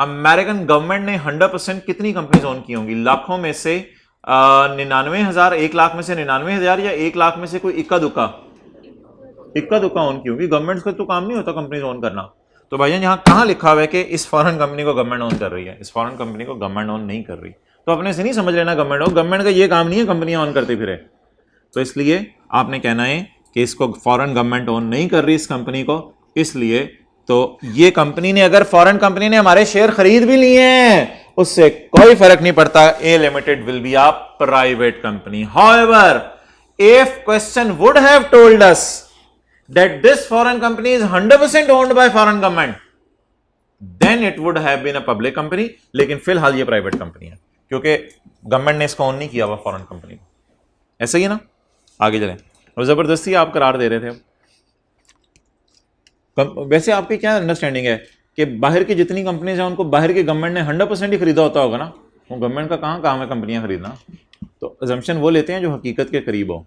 अमेरिकन गवर्नमेंट ने 100% कितनी कंपनीज ओन की होंगी? लाखों में से 99,000, 1 लाख में से 99,000 या 1 लाख में से कोई इक्का दुक्का ओन की होगी। गवर्नमेंट का तो काम नहीं होता कंपनीज ओन करना। तो भाईजान यहाँ कहाँ लिखा हुआ है कि इस फॉरेन कंपनी को गवर्नमेंट ओन कर रही है? इस फॉरेन कंपनी को गवर्नमेंट ओन नहीं कर रही। तो अपने से नहीं समझ लेना गवर्नमेंट का ये काम नहीं है कंपनियां ऑन करते फिरे। तो इसलिए आपने कहना है कि इसको फॉरेन गवर्नमेंट ओन नहीं कर रही इस कंपनी को, इसलिए तो ये कंपनी ने, अगर फॉरेन कंपनी ने हमारे शेयर खरीद भी लिए हैं उससे कोई फर्क नहीं पड़ता। A limited will be a private company. However, if question would have told us that this foreign company is 100% owned by foreign government, then it would have been a public company. लेकिन फिलहाल ये private company है क्योंकि government ने इसको own नहीं किया हुआ फॉरेन कंपनी को। ऐसा ही है ना? आगे चलें। और जबरदस्ती आप करार दे रहे थे। वैसे आपकी क्या अंडरस्टैंडिंग है कि बाहर की जितनी कंपनीज हैं उनको बाहर की गवर्नमेंट ने 100% ही खरीदा होता होगा ना? वो गवर्नमेंट का कहाँ काम है कंपनियां खरीदना? तो अजम्पशन वो लेते हैं जो हकीकत के करीब हो।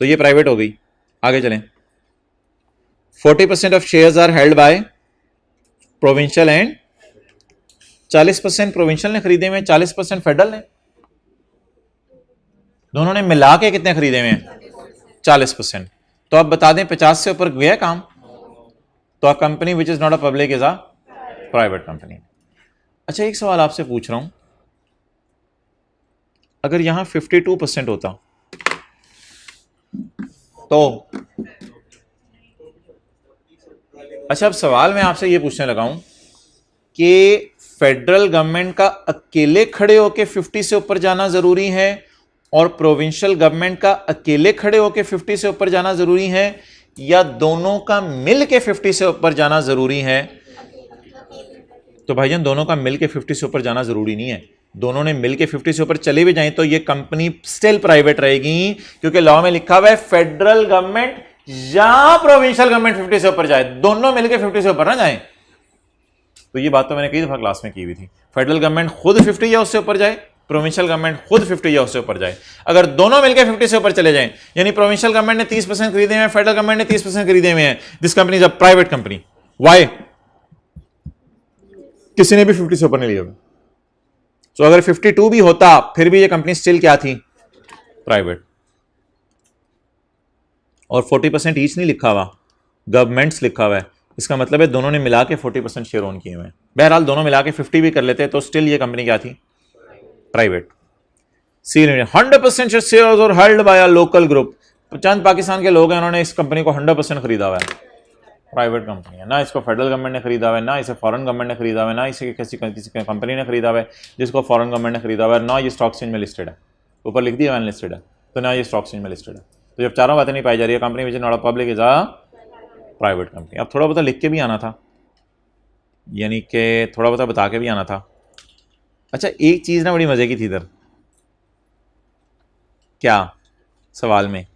तो ये प्राइवेट हो गई। आगे चलें। 40% of shares are held by provincial and 40% provincial ने खरीदे हुए, 40% फेडरल ने। दोनों ने मिला के कितने खरीदे हुए हैं? 40%। तो अब बता दें 50 से ऊपर गया काम तो a company which is not a public is a private company. अच्छा, एक सवाल आपसे पूछ रहा हूं, अगर यहां 52% होता तो अच्छा, अब सवाल मैं आपसे यह पूछने लगा हूं कि फेडरल गवर्नमेंट का अकेले खड़े होकर 50 से ऊपर जाना जरूरी है और प्रोविंशियल गवर्नमेंट का अकेले खड़े होकर 50 से ऊपर जाना जरूरी है, या दोनों का मिल के 50 से ऊपर जाना जरूरी है? तो भाईजान दोनों का मिल के 50 से ऊपर जाना जरूरी नहीं है। दोनों ने मिल के 50 से ऊपर चले भी जाएं तो ये कंपनी स्टिल प्राइवेट रहेगी क्योंकि लॉ में लिखा हुआ है फेडरल गवर्नमेंट या प्रोविंशियल गवर्नमेंट 50 से ऊपर जाए, दोनों मिलकर 50 से ऊपर ना जाए। तो ये बात तो मैंने कई दफा क्लास में की हुई थी। फेडरल गवर्नमेंट खुद 50 या उससे ऊपर जाए, प्रोविंशियल गवर्नमेंट खुद 50 या उससे ऊपर जाए। अगर दोनों मिलकर 50 से ऊपर चले जाएं, यानी प्रोविंशियल गवर्नमेंट ने 30% खरीदे हुए हैं, फेडरल गवर्नमेंट ने 30% खरीदे हुए हैं, this company is a private company. Why? किसी ने भी 50 से ऊपर नहीं लिया। तो अगर 52 भी होता फिर भी ये कंपनी स्टिल क्या थी? प्राइवेट। और 40% ईच नहीं लिखा हुआ, गवर्नमेंट्स लिखा हुआ है। इसका मतलब है दोनों ने मिला के 40% शेयर ओन किए हुए हैं। बहरहाल दोनों मिला के 50 भी कर लेते तो स्टिल ये कंपनी क्या थी? Private. C limited 100% shares are held by a local group. चंद पाकिस्तान के लोग हैं, उन्होंने इस कंपनी को 100% खरीदा हुआ है। प्राइवेट कंपनी है ना, इसको फेडरल गवर्नमेंट ने खरीदा हुआ है, ना इसे फॉरेन गवर्नमेंट ने खरीदा हुआ है, ना इसे किसी कंपनी ने खरीदा हुआ है जिसको फॉरेन गवर्नमेंट ने खरीदा हुआ है, ना ये स्टॉक एक्सचेंज में लिस्टेड है। ऊपर लिख दिया अनलिस्टेड है, तो ना ये स्टॉक एक्सचेंज में लिस्टेड है। तो जब चारों बातें नहीं पाई जा रही है, company which is not a public is a private company. अब थोड़ा बहुत लिख के भी आना था, यानी कि थोड़ा बहुत बता के भी आना था। अच्छा, एक चीज़ ना बड़ी मज़े की थी इधर, क्या सवाल में,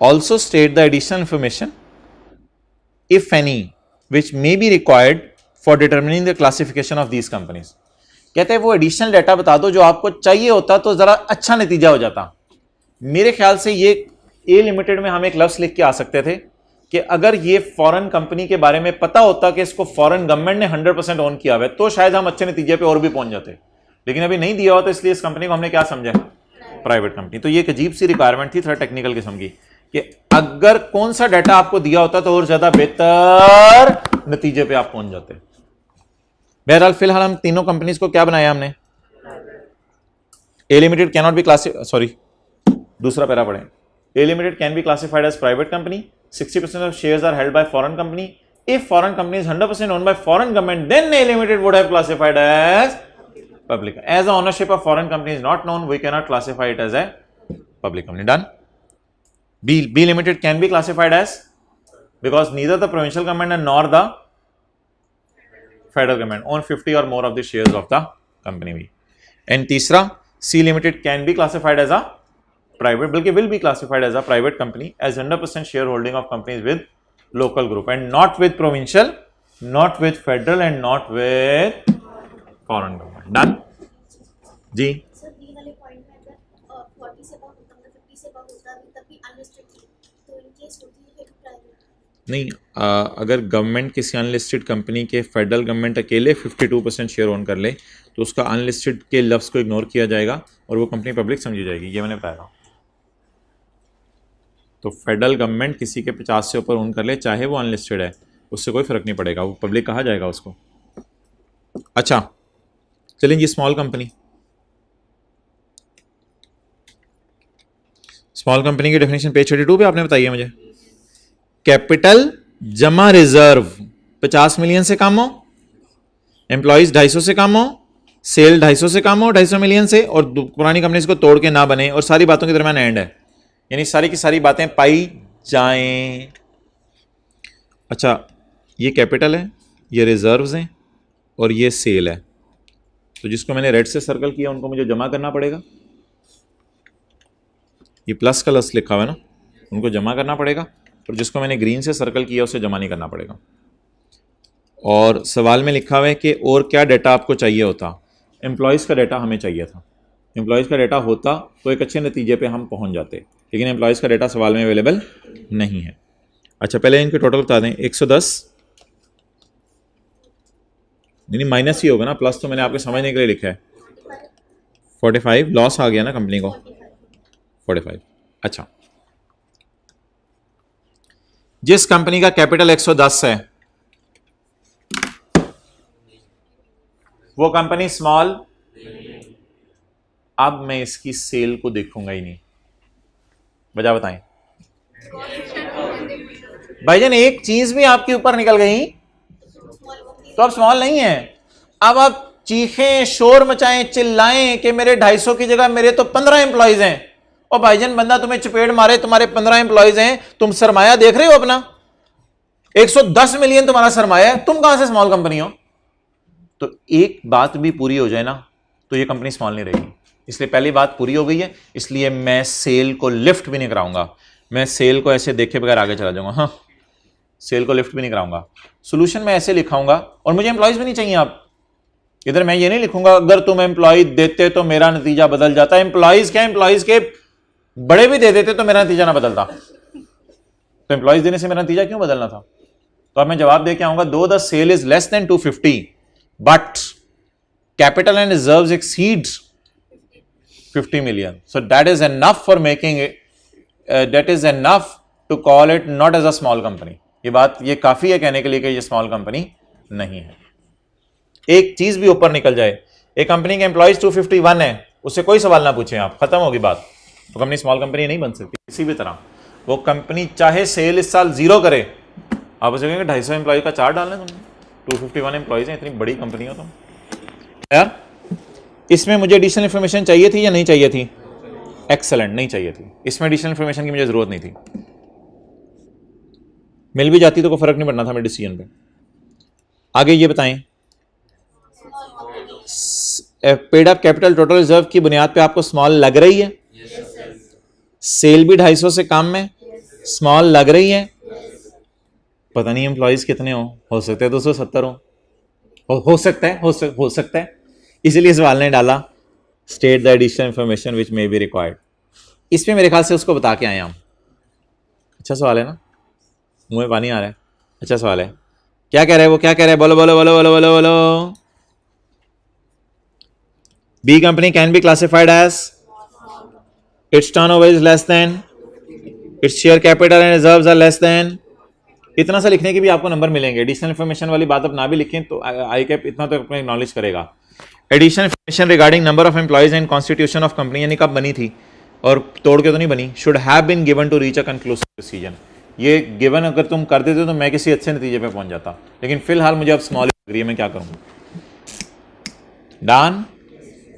also state the additional information if any which may be required for determining the classification of these companies. कहते हैं वो एडिशनल डाटा बता दो जो आपको चाहिए होता तो जरा अच्छा नतीजा हो जाता। मेरे ख्याल से ये ए लिमिटेड में हम एक लफ्ज लिख के आ सकते थे कि अगर ये फॉरेन कंपनी के बारे में पता होता कि इसको फॉरेन गवर्नमेंट ने 100% ओन किया हुआ है तो शायद हम अच्छे नतीजे पे और भी पहुंच जाते, लेकिन अभी नहीं दिया हुआ तो इसलिए इस कंपनी को हमने क्या समझा? Private company. तो ये एक अजीब सी रिक्वायरमेंट थी, थोड़ा टेक्निकल किस्म की, कि अगर कौन सा डाटा आपको दिया होता तो और ज्यादा बेहतर नतीजे पे आप पहुंच जाते। बहरहाल फिलहाल हम तीनों कंपनीज को क्या बनाया हमने? A limited can not be classified, sorry दूसरा पैरा पढ़ें। A limited can be classified as private company. 60% of shares are held by foreign company. If foreign company is 100% owned by foreign government, then A limited would have classified as public. As the ownership of foreign company is not known, we cannot classify it as a public company. Done. B limited can be classified as, because neither the provincial government nor the federal government own 50 or more of the shares of the company. And तीसरा C limited can be classified as a private, बल्कि will be classified as a private company as 100% share holding of companies with local group and not with provincial, not with federal and not with foreign government. Done जी। Sir B वाले point में अगर 40 से above होता, मतलब 50 से above होता तब भी अनलिस्टेड थी, तो इन केस होती है कि प्राइवेट नहीं, अगर गवर्नमेंट किसी अनलिस्टेड कंपनी के, फेडरल गवर्नमेंट अकेले 52% शेयर ओन कर ले तो उसका अनलिस्टेड के लफ्ज़ को इग्नोर किया जाएगा और वो कंपनी पब्लिक समझी जाएगी, ये मैंने बताया था। तो फेडरल गवर्नमेंट किसी के 50 से ऊपर ओन कर ले, चाहे वो अनलिस्टेड है, उससे कोई फर्क नहीं पड़ेगा, वो पब्लिक कहा जाएगा उसको। अच्छा चलिए जी, स्मॉल कंपनी, स्मॉल कंपनी की डेफिनेशन पेज 32 पे आपने बताई है मुझे। कैपिटल जमा रिजर्व 50 मिलियन से कम हो, एम्प्लॉइज 250 से कम हो, सेल 250 से कम हो 250 मिलियन से, और पुरानी कंपनीज को तोड़ के ना बने, और सारी बातों के दरमियान एंड है, यानी सारी की सारी बातें पाई जाएं। अच्छा ये कैपिटल है, ये रिजर्व्स हैं और ये सेल है, तो जिसको मैंने रेड से सर्कल किया उनको मुझे जमा करना पड़ेगा, ये प्लस का लस लिखा हुआ है ना, उनको जमा करना पड़ेगा, और जिसको मैंने ग्रीन से सर्कल किया उसे जमा नहीं करना पड़ेगा। और सवाल में लिखा हुआ है कि और क्या डाटा आपको चाहिए होता, एम्प्लॉयज़ का डाटा हमें चाहिए था, एम्प्लॉयज़ का डाटा होता तो एक अच्छे नतीजे पे हम पहुंच जाते, लेकिन एम्प्लॉयज़ का डाटा सवाल में अवेलेबल नहीं है। अच्छा पहले इनके टोटल बता दें, 110 नहीं माइनस ही होगा ना, प्लस तो मैंने आपके समझने के लिए लिखा है, 45 लॉस आ गया ना कंपनी को, 45। अच्छा जिस कंपनी का कैपिटल 110 है वो कंपनी स्मॉल, अब मैं इसकी सेल को देखूंगा ही नहीं, वजह बताएं भाईजान, एक चीज भी आपके ऊपर निकल गई तो अब स्मॉल नहीं है। अब आप चीखें, शोर मचाएं, चिल्लाएं कि मेरे 250 की जगह मेरे तो 15 एम्प्लॉइज हैं, और भाईजान बंदा तुम्हें चपेट मारे, तुम्हारे 15 एम्प्लॉइज हैं, तुम सरमाया देख रहे हो अपना, 110 मिलियन तुम्हारा सरमाया है, तुम कहां से स्मॉल कंपनी हो। तो एक बात भी पूरी हो जाए ना तो ये कंपनी स्मॉल नहीं रहेगी, इसलिए पहली बात पूरी हो गई है, इसलिए मैं सेल को लिफ्ट भी नहीं कराऊंगा, मैं सेल को ऐसे देखे बगैर आगे चला जाऊंगा, हाँ सेल को लिफ्ट भी नहीं कराऊंगा। सोल्यूशन में ऐसे लिखाऊंगा, और मुझे एम्प्लॉइज भी नहीं चाहिए। आप इधर मैं ये नहीं लिखूंगा अगर तुम एम्प्लॉय देते तो मेरा नतीजा बदल जाता, एम्प्लॉइज क्या, एम्प्लॉइज के बड़े भी दे देते तो मेरा नतीजा ना बदलता, तो एम्प्लॉइज देने से मेरा नतीजा क्यों बदलना था। तो अब मैं जवाब दे के आऊंगा, दो the sale is less than 250 but capital and reserves exceeds 50 million, so that is enough for making it, that is enough to call it not as a small company। ये बात, ये काफी है कहने के लिए कि ये स्मॉल कंपनी नहीं है। एक चीज भी ऊपर निकल जाए, एक कंपनी के एम्प्लॉइज 251 है, उससे कोई सवाल ना पूछें आप, खत्म होगी बात, तो कंपनी स्मॉल कंपनी नहीं बन सकती किसी भी तरह। वो कंपनी चाहे सेल इस साल 0 करे, आप उसे कहेंगे 250 एम्प्लॉय का चार्ट डालना तुमने, 251 एम्प्लॉइज हैं, इतनी बड़ी कंपनी हो तुम। यार इसमें मुझे एडिशनल इन्फॉर्मेशन चाहिए थी या नहीं चाहिए थी, एक्सेलेंट, नहीं चाहिए थी, इसमें एडिशनल इन्फॉर्मेशन की मुझे जरूरत नहीं थी, मिल भी जाती तो कोई फर्क नहीं पड़ना था मेरे डिसीजन पे। आगे ये बताएं, paid up capital total reserve की बुनियाद पे आपको स्मॉल लग रही है, सेल भी 250 से कम में स्मॉल लग रही है, पता नहीं एम्प्लॉइज कितने हो सकते हैं 270 हो सकता है, हो सकता है, इसलिए सवाल ने डाला state the additional information which may be required. इसमें मेरे ख्याल से उसको बता के आए हम। अच्छा सवाल है ना, मुंह में पानी आ रहा है, अच्छा सवाल है। क्या कह रहे हैं वो, क्या कह रहे हैं, बोलो बोलो बोलो बोलो बोलो बोलो। B company can be classified as its turnover is less than its share capital and reserves are less than. इतना सा लिखने के भी आपको नंबर मिलेंगे, एडिशनल इन्फॉर्मेशन वाली बात आप ना भी लिखें तो आई कैप इतना तो अपने नॉलेज करेगा। Additional information regarding number of employees and constitution of company, यानी कब बनी थी और तोड़ के तो नहीं बनी, should have been given to reach a conclusive decision. ये गिवन अगर तुम कर देते तो मैं किसी अच्छे नतीजे पे पहुंच जाता, लेकिन फिलहाल मुझे अब स्मॉल लग रही है, मैं क्या करूंगा। डन,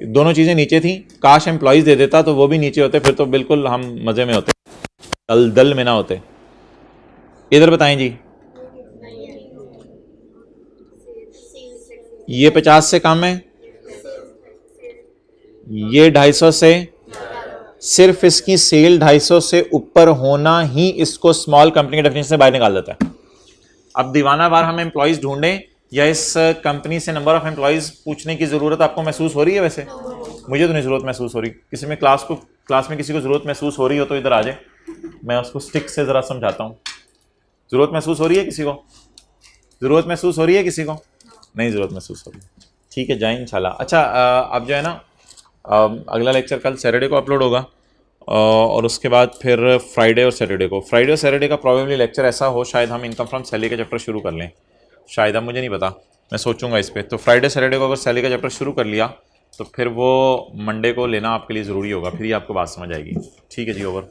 दोनों चीजें नीचे थी, काश एम्प्लॉइज दे देता तो वो भी नीचे होते, फिर तो बिल्कुल हम मजे में होते, दल में ना होते। इधर बताएं जी, ये 50 से कम है, ये 250 से, सिर्फ इसकी सेल 250 से ऊपर होना ही इसको स्मॉल कंपनी के डेफिनेशन से बाहर निकाल देता है। अब दीवाना बार हम एम्प्लॉयज ढूंढें या इस कंपनी से नंबर ऑफ एम्प्लॉयज पूछने की जरूरत आपको महसूस हो रही है? वैसे मुझे तो नहीं जरूरत महसूस हो रही। किसी में क्लास में किसी को जरूरत महसूस हो रही हो तो इधर आ जाए, मैं उसको स्टिक से जरा समझाता हूँ। जरूरत महसूस हो रही है किसी को? जरूरत महसूस हो रही है किसी को? नहीं जरूरत महसूस हो रही है, ठीक है, जाए इंशाल्लाह। अच्छा, अब जो है ना, अगला लेक्चर कल सैटरडे को अपलोड होगा और उसके बाद फिर फ्राइडे और सैटरडे का प्रॉबेबली लेक्चर ऐसा हो, शायद हम इनकम फ्रॉम सैलरी का चैप्टर शुरू कर लें, शायद, अब मुझे नहीं पता, मैं सोचूंगा इस पर। तो फ्राइडे सैटरडे को अगर सैलरी का चैप्टर शुरू कर लिया तो फिर वो मंडे को लेना आपके लिए ज़रूरी होगा, फिर ही आपको बात समझ आएगी। ठीक है जी, ओवर।